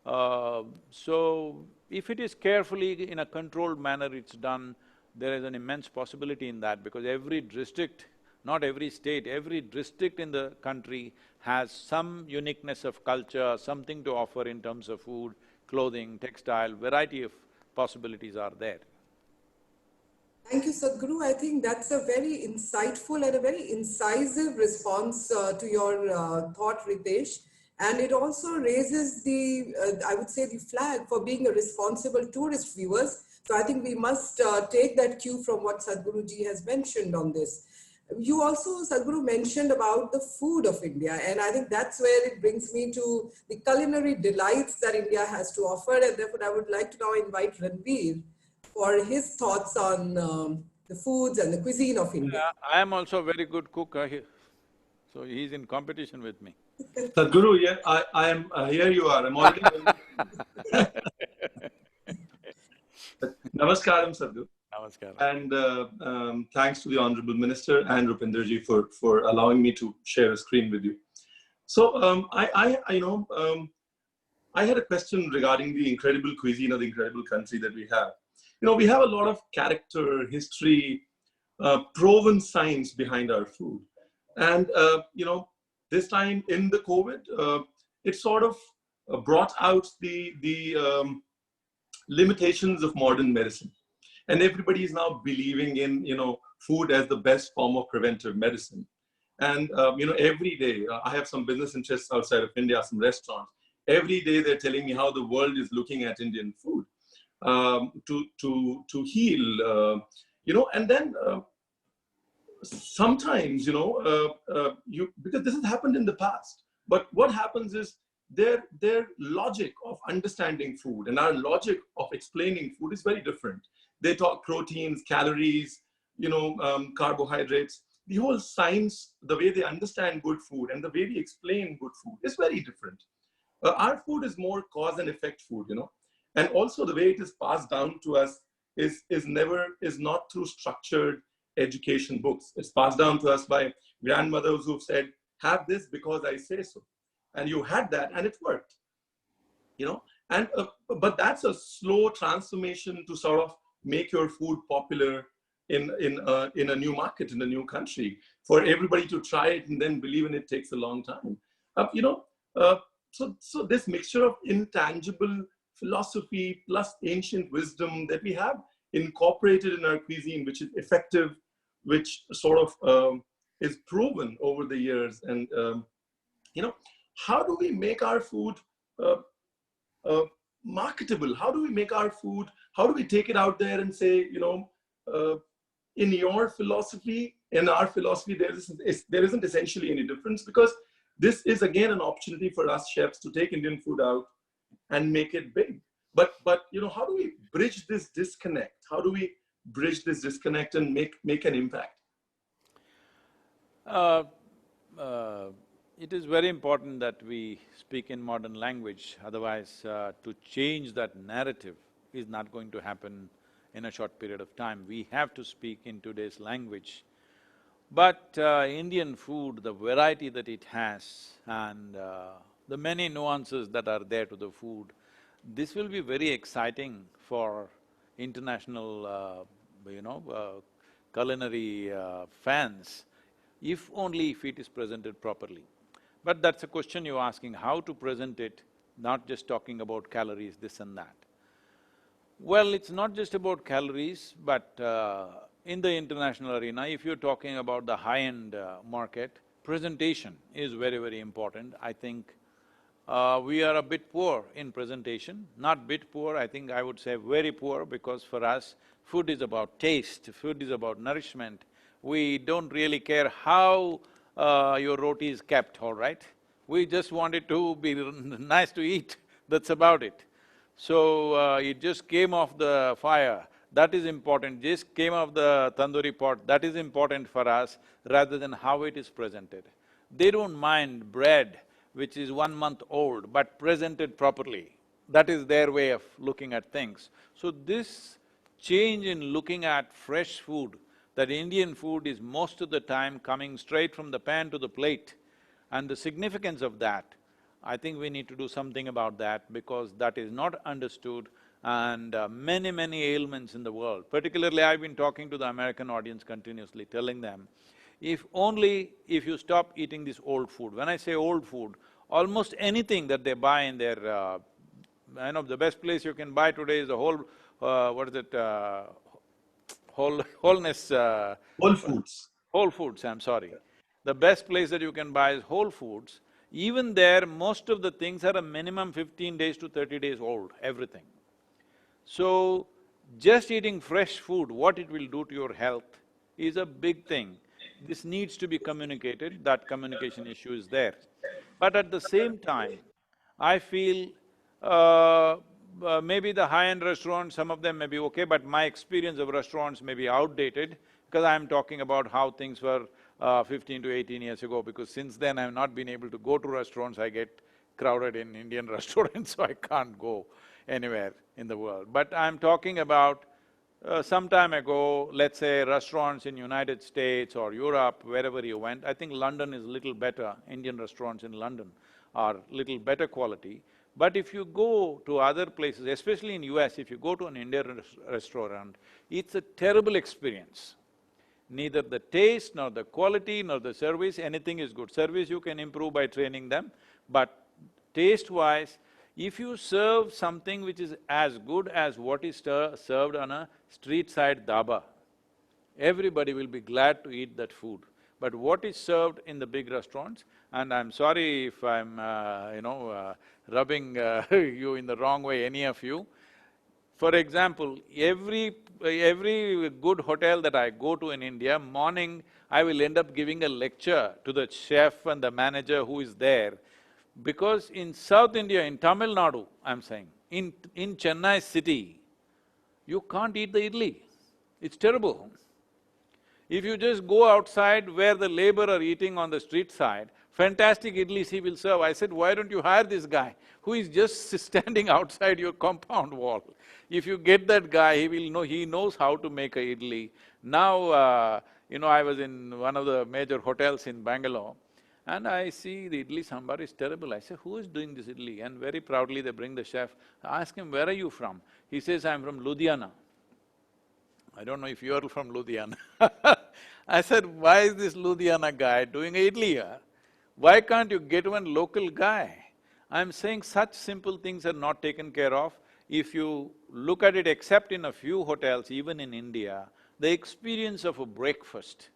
So, if it is carefully in a controlled manner it's done, there is an immense possibility in that because every district, not every state, every district in the country has some uniqueness of culture, something to offer in terms of food, clothing, textile, variety of possibilities are there. Thank you, Sadhguru. I think that's a very insightful and a very incisive response to your thought, Ritesh. And it also raises the, I would say, the flag for being a responsible tourist viewers. So I think we must take that cue from what Sadhguru ji has mentioned on this. You also, Sadhguru, mentioned about the food of India, and I think that's where it brings me to the culinary delights that India has to offer, and therefore I would like to now invite Ranveer for his thoughts on the foods and the cuisine of India. I am also a very good cook, so he's in competition with me. Sadhguru, yeah, I am, here you are, I'm already… Namaskaram, Sadhguru. Namaskaram. And thanks to the Honorable Minister and Rupenderji for allowing me to share a screen with you. So I had a question regarding the incredible cuisine of the incredible country that we have. We have a lot of character, history, proven science behind our food. And, this time in the COVID, it sort of brought out the limitations of modern medicine. And everybody is now believing in, food as the best form of preventive medicine. And, every day, I have some business interests outside of India, some restaurants. Every day they're telling me how the world is looking at Indian food to heal, and then sometimes, because this has happened in the past, but what happens is their logic of understanding food and our logic of explaining food is very different. They talk proteins, calories, carbohydrates. The whole science, the way they understand good food and the way we explain good food is very different. Our food is more cause and effect food, and also the way it is passed down to us is not through structured education books. It's passed down to us by grandmothers who've said, have this because I say so. And you had that and it worked, and but that's a slow transformation to sort of make your food popular in a new market, in a new country. For everybody to try it and then believe in it takes a long time. So this mixture of intangible philosophy plus ancient wisdom that we have incorporated in our cuisine, which is effective, which sort of is proven over the years. And, how do we make our food marketable? How do we make our food, how do we take it out there and say, in your philosophy, in our philosophy, there isn't essentially any difference, because this is again an opportunity for us chefs to take Indian food out and make it big. But how do we bridge this disconnect? How do we bridge this disconnect and make an impact? It is very important that we speak in modern language, otherwise to change that narrative is not going to happen in a short period of time. We have to speak in today's language. But Indian food, the variety that it has and the many nuances that are there to the food, this will be very exciting for international, culinary fans, if only if it is presented properly. But that's a question you're asking, how to present it, not just talking about calories, this and that. Well, it's not just about calories, but in the international arena, if you're talking about the high-end market, presentation is very, very important. I think we are a bit poor in presentation, not bit poor, I think I would say very poor, because for us, food is about taste, food is about nourishment. We don't really care how your roti is kept, all right? We just want it to be nice to eat, that's about it. So, it just came off the fire, that is important, just came off the tandoori pot, that is important for us, rather than how it is presented. They don't mind bread which is 1 month old, but presented properly. That is their way of looking at things. So this change in looking at fresh food, that Indian food is most of the time coming straight from the pan to the plate, and the significance of that, I think we need to do something about that, because that is not understood, and many, many ailments in the world. Particularly, I've been talking to the American audience continuously, telling them, if you stop eating this old food, when I say old food, almost anything that they buy in their… the best place you can buy today is the whole… wholeness… Whole Foods. Whole Foods, I'm sorry. The best place that you can buy is Whole Foods. Even there, most of the things are a minimum 15 days to 30 days old, everything. So, just eating fresh food, what it will do to your health is a big thing. This needs to be communicated, that communication issue is there. But at the same time, I feel maybe the high-end restaurants, some of them may be okay, but my experience of restaurants may be outdated, because I'm talking about how things were 15 to 18 years ago, because since then I've not been able to go to restaurants, I get crowded in Indian restaurants, so I can't go anywhere in the world. But I'm talking about some time ago, let's say restaurants in United States or Europe, wherever you went, I think London is a little better, Indian restaurants in London are little better quality. But if you go to other places, especially in US, if you go to an Indian restaurant, it's a terrible experience. Neither the taste, nor the quality, nor the service, anything is good. Service you can improve by training them, but taste-wise, if you serve something which is as good as what is served on a street-side dhaba, everybody will be glad to eat that food. But what is served in the big restaurants, and I'm sorry if I'm, rubbing you in the wrong way, any of you, For example, every good hotel that I go to in India, morning I will end up giving a lecture to the chef and the manager who is there. Because in South India, in Tamil Nadu, I'm saying, in Chennai city, you can't eat the idli. It's terrible. If you just go outside where the labor are eating on the street side, fantastic idlis he will serve. I said, why don't you hire this guy who is just standing outside your compound wall? If you get that guy, he will know… he knows how to make a idli. Now, I was in one of the major hotels in Bangalore, and I see the idli sambar is terrible. I say, who is doing this idli? And very proudly they bring the chef. I ask him, where are you from? He says, I'm from Ludhiana. I don't know if you're from Ludhiana. I said, why is this Ludhiana guy doing idli here? Why can't you get one local guy? I'm saying such simple things are not taken care of. If you look at it, except in a few hotels, even in India, the experience of a breakfast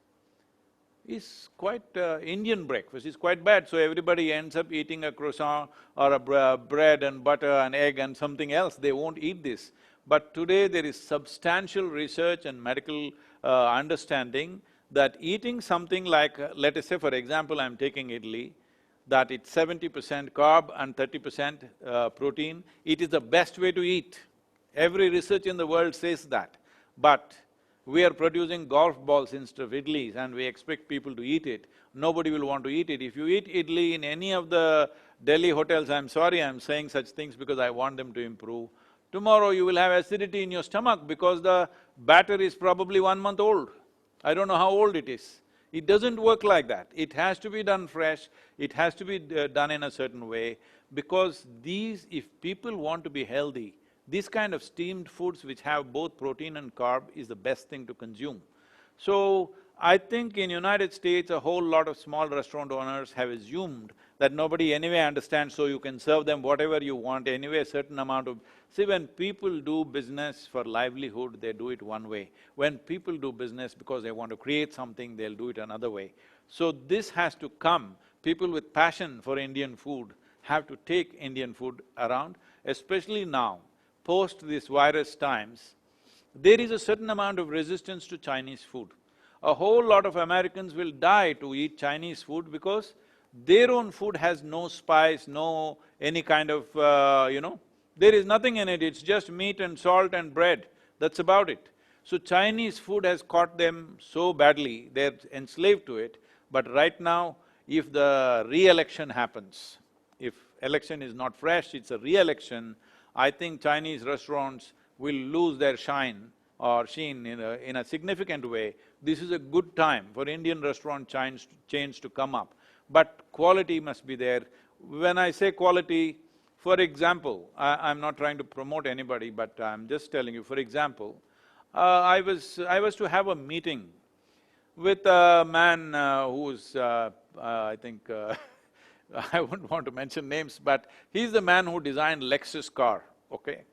is quite… Indian breakfast is quite bad, so everybody ends up eating a croissant or a bread and butter and egg and something else, they won't eat this. But today there is substantial research and medical understanding that eating something like, let us say for example, I'm taking idli, that it's 70% carb and 30% protein, it is the best way to eat. Every research in the world says that. But we are producing golf balls instead of idlis and we expect people to eat it. Nobody will want to eat it. If you eat idli in any of the Delhi hotels, I'm sorry I'm saying such things because I want them to improve. Tomorrow you will have acidity in your stomach because the batter is probably 1 month old. I don't know how old it is. It doesn't work like that. It has to be done fresh, it has to be done in a certain way, because these… if people want to be healthy, this kind of steamed foods which have both protein and carb is the best thing to consume. So, I think in United States, a whole lot of small restaurant owners have assumed that nobody anyway understands, so you can serve them whatever you want, anyway a certain amount of… See, when people do business for livelihood, they do it one way. When people do business because they want to create something, they'll do it another way. So this has to come. People with passion for Indian food have to take Indian food around, especially now, post these virus times. There is a certain amount of resistance to Chinese food. A whole lot of Americans will die to eat Chinese food because their own food has no spice, no any kind of, there is nothing in it, it's just meat and salt and bread, that's about it. So Chinese food has caught them so badly, they're enslaved to it. But right now, if the re-election happens, if election is not fresh, it's a re-election, I think Chinese restaurants will lose their shine or sheen in a significant way. This is a good time for Indian restaurant chains to come up. But quality must be there. When I say quality, for example, I'm not trying to promote anybody, but I'm just telling you, for example, I was to have a meeting with a man who's… I think… I wouldn't want to mention names, but he's the man who designed Lexus car, okay?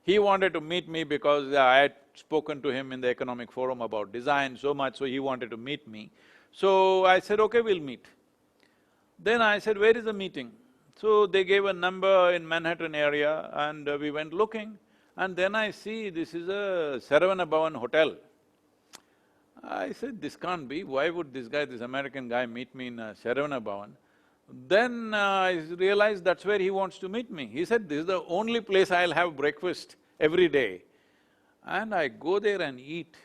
He wanted to meet me because I had spoken to him in the economic forum about design so much, so he wanted to meet me. So I said, okay, we'll meet. Then I said, where is the meeting? So they gave a number in Manhattan area and we went looking, and then I see this is a Saravana Bhavan hotel. I said, this can't be, why would this American guy meet me in Saravana Bhavan? Then I realized that's where he wants to meet me. He said, this is the only place I'll have breakfast every day. And I go there and eat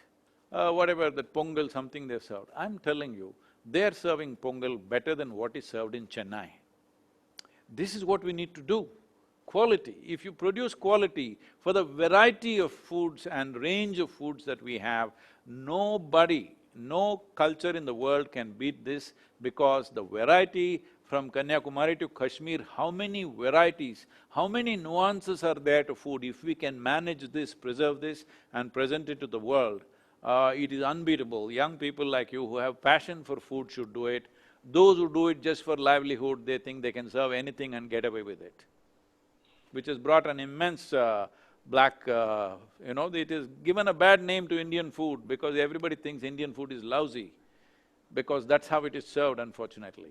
whatever, that pongal, something they served. I'm telling you, they're serving pongal better than what is served in Chennai. This is what we need to do, quality. If you produce quality for the variety of foods and range of foods that we have, nobody, no culture in the world can beat this, because the variety from Kanyakumari to Kashmir, how many varieties, how many nuances are there to food. If we can manage this, preserve this and present it to the world, it is unbeatable. Young people like you who have passion for food should do it. Those who do it just for livelihood, they think they can serve anything and get away with it, which has brought an immense it has given a bad name to Indian food because everybody thinks Indian food is lousy, because that's how it is served, unfortunately.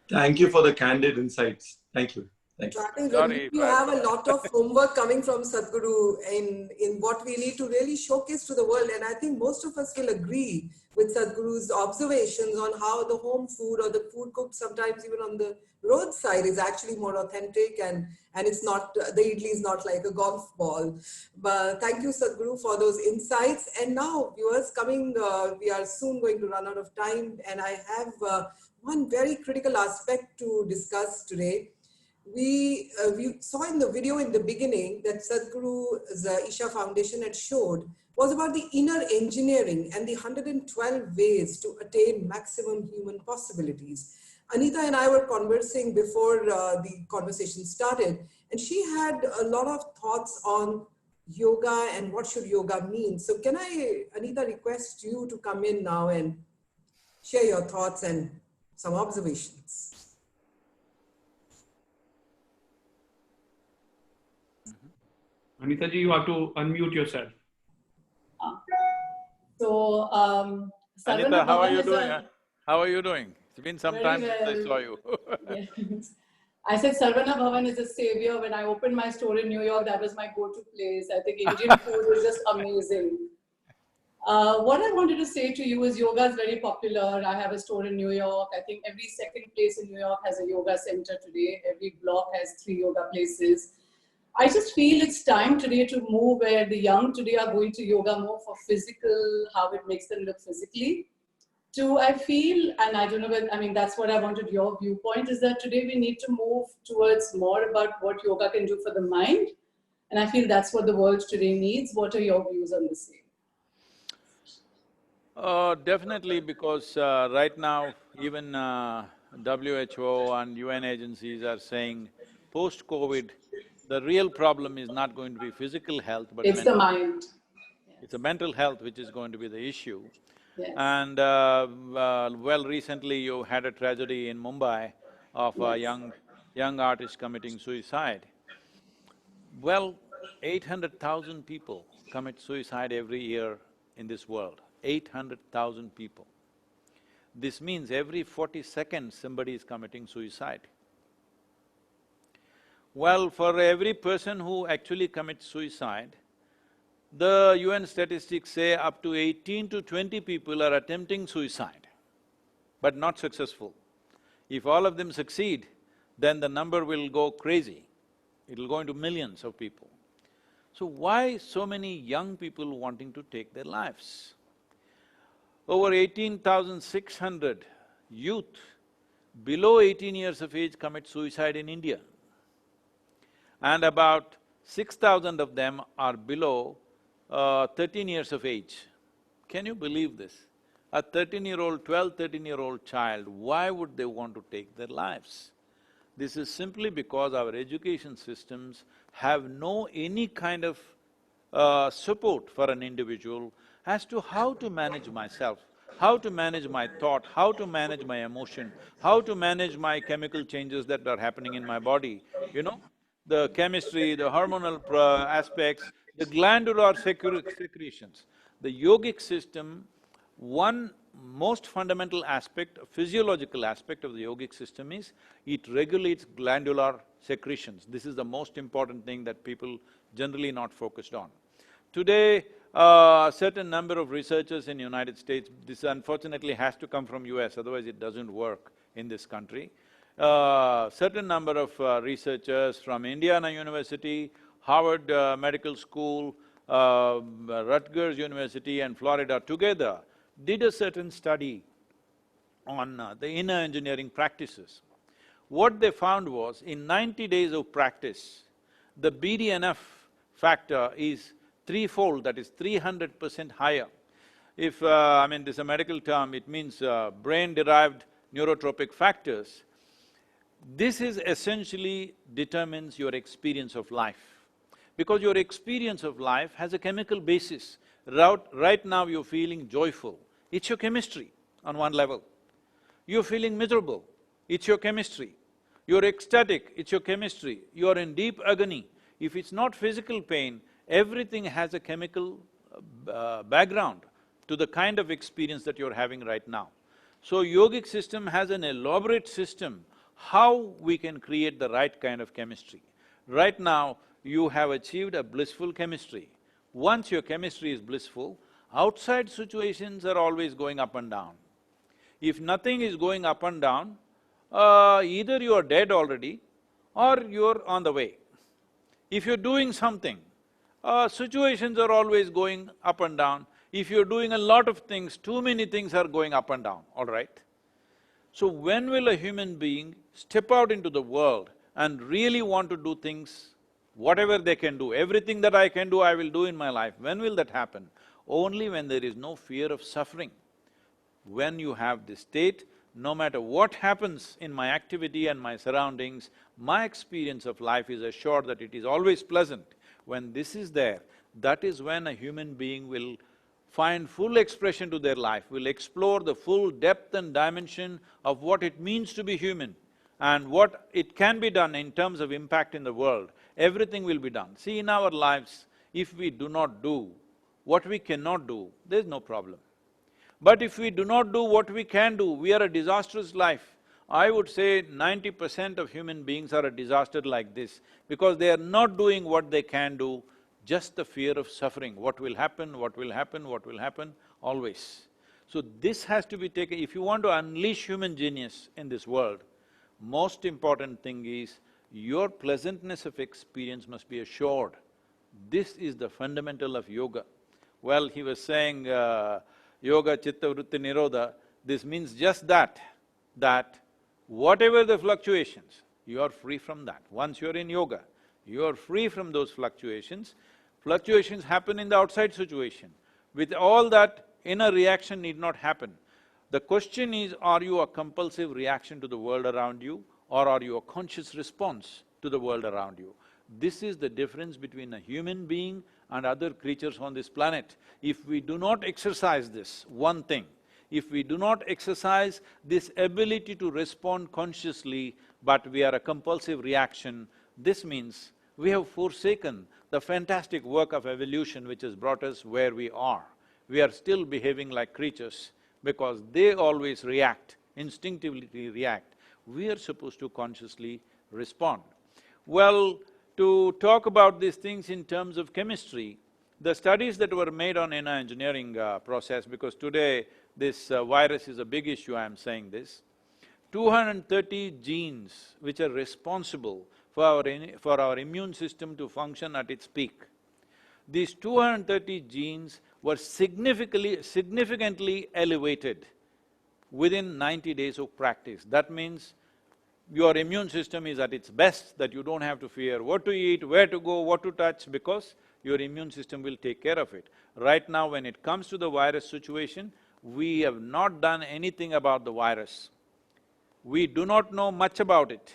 Thank you for the candid insights. Thank you. Thank So you. I think Sorry you if have a I… lot of homework coming from Sadhguru in what we need to really showcase to the world. And I think most of us will agree with Sadhguru's observations on how the home food or the food cooked sometimes even on the roadside is actually more authentic, and it's not, the idli is not like a golf ball. But thank you, Sadhguru, for those insights. And now, viewers, we are soon going to run out of time, and I have one very critical aspect to discuss today. We saw in the video in the beginning that Sadhguru's Isha Foundation had showed was about the inner engineering and the 112 ways to attain maximum human possibilities. Anita and I were conversing before the conversation started, and she had a lot of thoughts on yoga and what should yoga mean. So can I, Anita, request you to come in now and share your thoughts and some observations? Anita ji, you have to unmute yourself. So, Anita, Sarvana how are Bhavan you is doing? a How are you doing? It's been some very time since I well. saw you. Yes. I said Sarvana Bhavan is a savior. When I opened my store in New York, that was my go-to place. I think Indian food is just amazing. What I wanted to say to you is yoga is very popular. I have a store in New York. I think every second place in New York has a yoga center today. Every block has 3 yoga places. I just feel it's time today to move where the young today are going to yoga more for physical, how it makes them look physically. I feel, and I don't know whether, I mean, that's what I wanted your viewpoint, is that today we need to move towards more about what yoga can do for the mind. And I feel that's what the world today needs. What are your views on the same? Definitely, because right now even WHO and UN agencies are saying post-COVID, the real problem is not going to be physical health but It's the mental. mind. It's a mental health which is going to be the issue. Yes. And well, recently you had a tragedy in Mumbai of a Yes. young artist committing suicide. Well, 800,000 people commit suicide every year in this world, 800,000 people. This means every 40 seconds somebody is committing suicide. Well, for every person who actually commits suicide, the UN statistics say up to 18 to 20 people are attempting suicide, but not successful. If all of them succeed, then the number will go crazy. It'll go into millions of people. So why so many young people wanting to take their lives? Over 18,600 youth below 18 years of age commit suicide in India. And about 6,000 of them are below 13 years of age. Can you believe this? A 13-year-old, 12, 13-year-old child, why would they want to take their lives? This is simply because our education systems have no any kind of support for an individual as to how to manage myself, how to manage my thought, how to manage my emotion, how to manage my chemical changes that are happening in my body, you know? The chemistry, the hormonal aspects, the glandular secretions. The yogic system, one most fundamental aspect, physiological aspect of the yogic system is it regulates glandular secretions. This is the most important thing that people generally not focused on. Today, a certain number of researchers in United States, this unfortunately has to come from US, otherwise it doesn't work in this country. Certain number of researchers from Indiana University, Harvard Medical School, Rutgers University and Florida together did a certain study on the inner engineering practices. What they found was, in 90 days of practice, the BDNF factor is threefold, that is 300% higher. If… I mean, this is a medical term, it means brain-derived neurotropic factors. This is essentially determines your experience of life, because your experience of life has a chemical basis. Right now you're feeling joyful, it's your chemistry on one level. You're feeling miserable, it's your chemistry. You're ecstatic, it's your chemistry. You're in deep agony. If it's not physical pain, everything has a chemical background to the kind of experience that you're having right now. So yogic system has an elaborate system how we can create the right kind of chemistry. Right now, you have achieved a blissful chemistry. Once your chemistry is blissful, outside situations are always going up and down. If nothing is going up and down, either you are dead already or you're on the way. If you're doing something, situations are always going up and down. If you're doing a lot of things, too many things are going up and down, all right? So when will a human being step out into the world and really want to do things, whatever they can do, everything that I can do, I will do in my life? When will that happen? Only when there is no fear of suffering. When you have this state, no matter what happens in my activity and my surroundings, my experience of life is assured that it is always pleasant. When this is there, that is when a human being will find full expression to their life, will explore the full depth and dimension of what it means to be human and what it can be done in terms of impact in the world. Everything will be done. See, in our lives, if we do not do what we cannot do, there's no problem. But if we do not do what we can do, we are a disastrous life. I would say 90% of human beings are a disaster like this because they are not doing what they can do, just the fear of suffering. What will happen, what will happen, what will happen, always. So this has to be taken… If you want to unleash human genius in this world, most important thing is your pleasantness of experience must be assured. This is the fundamental of yoga. Well, he was saying, yoga chitta vritti nirodha, this means just that whatever the fluctuations, you are free from that. Once you're in yoga, you are free from those fluctuations. Fluctuations happen in the outside situation. With all that, inner reaction need not happen. The question is, are you a compulsive reaction to the world around you or are you a conscious response to the world around you? This is the difference between a human being and other creatures on this planet. If we do not exercise this one thing, if we do not exercise this ability to respond consciously, but we are a compulsive reaction, this means we have forsaken the fantastic work of evolution which has brought us where we are. We are still behaving like creatures because they always react, instinctively react. We are supposed to consciously respond. Well, to talk about these things in terms of chemistry, the studies that were made on inner engineering process, because today this virus is a big issue, I'm saying this, 230 genes which are responsible for our immune system to function at its peak. These 230 genes were significantly elevated within 90 days of practice. That means your immune system is at its best, that you don't have to fear what to eat, where to go, what to touch, because your immune system will take care of it. Right now, when it comes to the virus situation, we have not done anything about the virus. We do not know much about it.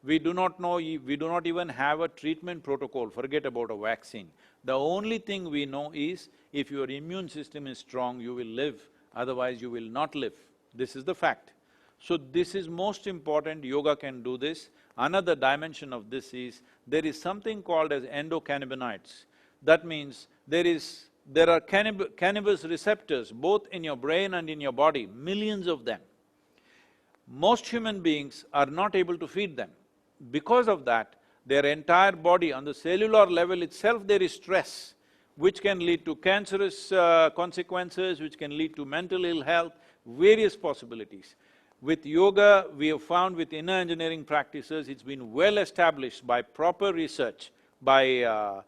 We do not even have a treatment protocol, forget about a vaccine. The only thing we know is, if your immune system is strong, you will live, otherwise you will not live. This is the fact. So this is most important, yoga can do this. Another dimension of this is, there is something called as endocannabinoids. That means there are cannabis receptors both in your brain and in your body, millions of them. Most human beings are not able to feed them. Because of that, their entire body, on the cellular level itself, there is stress, which can lead to cancerous consequences, which can lead to mental ill health, various possibilities. With yoga, we have found with inner engineering practices, it's been well established by proper research by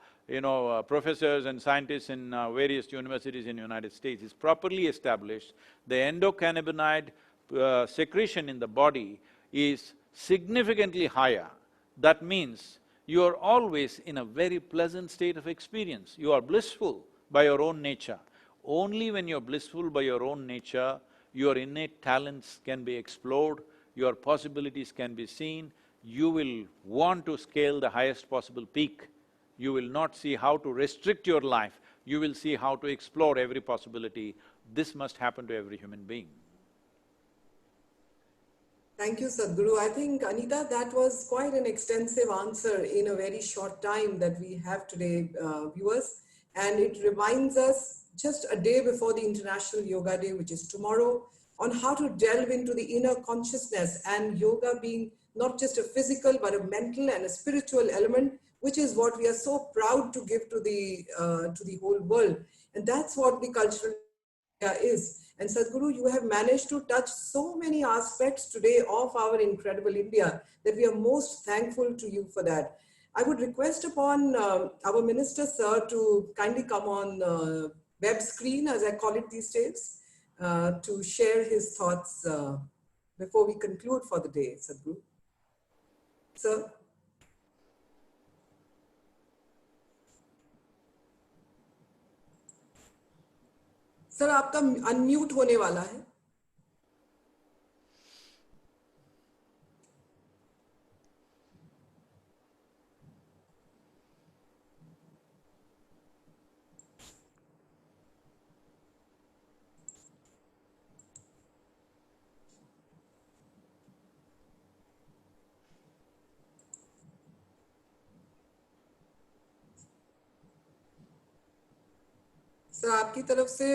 professors and scientists in various universities in the United States. It's properly established. The endocannabinoid secretion in the body is significantly higher. That means you are always in a very pleasant state of experience. You are blissful by your own nature. Only when you're blissful by your own nature, your innate talents can be explored, your possibilities can be seen, you will want to scale the highest possible peak. You will not see how to restrict your life, you will see how to explore every possibility. This must happen to every human being. Thank you, Sadhguru. I think, Anita, that was quite an extensive answer in a very short time that we have today, viewers. And it reminds us just a day before the International Yoga Day, which is tomorrow, on how to delve into the inner consciousness, and yoga being not just a physical but a mental and a spiritual element, which is what we are so proud to give to the whole world. And that's what the cultural is. And Sadhguru, you have managed to touch so many aspects today of our incredible India that we are most thankful to you for that. I would request upon our minister, sir, to kindly come on web screen, as I call it these days, to share his thoughts before we conclude for the day, Sadhguru. Sir. Sir आपका unmute होने वाला है. Sir आपकी तरफ से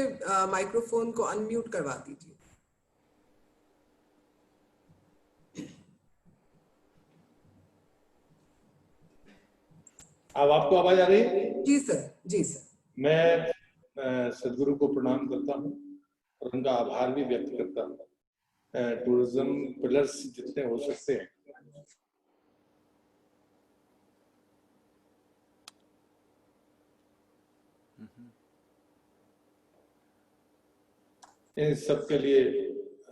microphone को unmute करवा दीजिए. अब आपको आवाज आ रही है? जी सर, जी सर. मैं सदगुरु को प्रणाम करता हूँ और उनका आभार भी व्यक्त करता हूँ. टूरिज्म पिलर्स जितने हो सकते हैं इन सब के लिए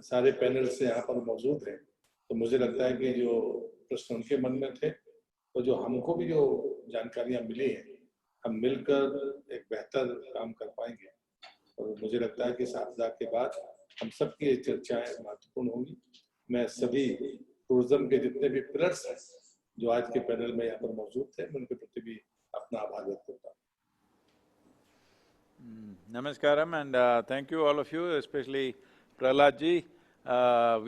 सारे पैनल्स यहाँ पर मौजूद हैं. तो मुझे लगता है कि जो प्रश्न उनके मन में थे और जो हमको भी जो जानकारियां मिली हैं, हम मिलकर एक बेहतर काम कर पाएंगे. और मुझे लगता है कि इस आपदा के बाद हम सबकी ये चर्चाएं महत्वपूर्ण होंगी. मैं सभी टूरिज्म के जितने भी पिलर्स हैं जो आज के पैनल में यहाँ पर मौजूद थे, मैं उनके प्रति भी अपना आभार व्यक्त करता हूँ. Namaskaram, and thank you all of you, especially Prahlad ji.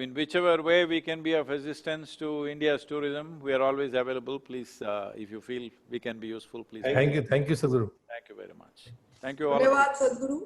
In whichever way we can be of assistance to India's tourism, we are always available. Please, if you feel we can be useful, please. Thank you, Sadhguru. Thank you very much. Thank you all. Dhanyavad Sadhguru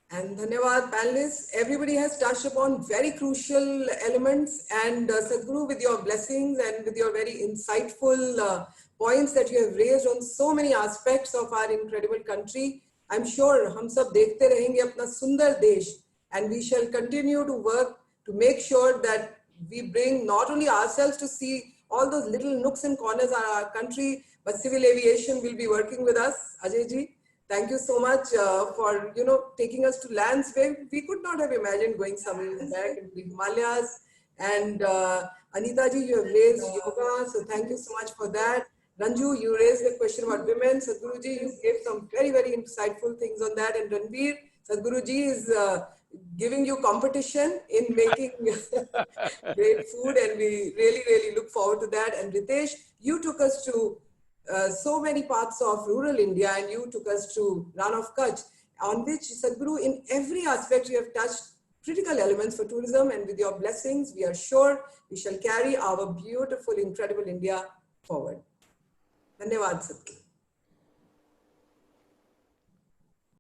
and Dhanyavad panelists. Everybody has touched upon very crucial elements, and Sadhguru, with your blessings and with your very insightful points that you have raised on so many aspects of our incredible country, I'm sure हम सब देखते रहेंगे अपना सुंदर देश, and we shall continue to work to make sure that we bring not only ourselves to see all those little nooks and corners of our country, but civil aviation will be working with us. Ajay ji, thank you so much for taking us to lands where we could not have imagined going somewhere back into the Himalayas. And Anita ji, you have raised yoga, so thank you so much for that. Ranju, you raised the question about women. Sadhguru ji, you gave some very, very insightful things on that. And Ranveer, Sadhguru ji is giving you competition in making great food, and we really, really look forward to that. And Ritesh, you took us to so many parts of rural India, and you took us to Ran of Kutch, on which Sadhguru, in every aspect, you have touched critical elements for tourism, and with your blessings, we are sure we shall carry our beautiful, incredible India forward. धन्यवाद सबके.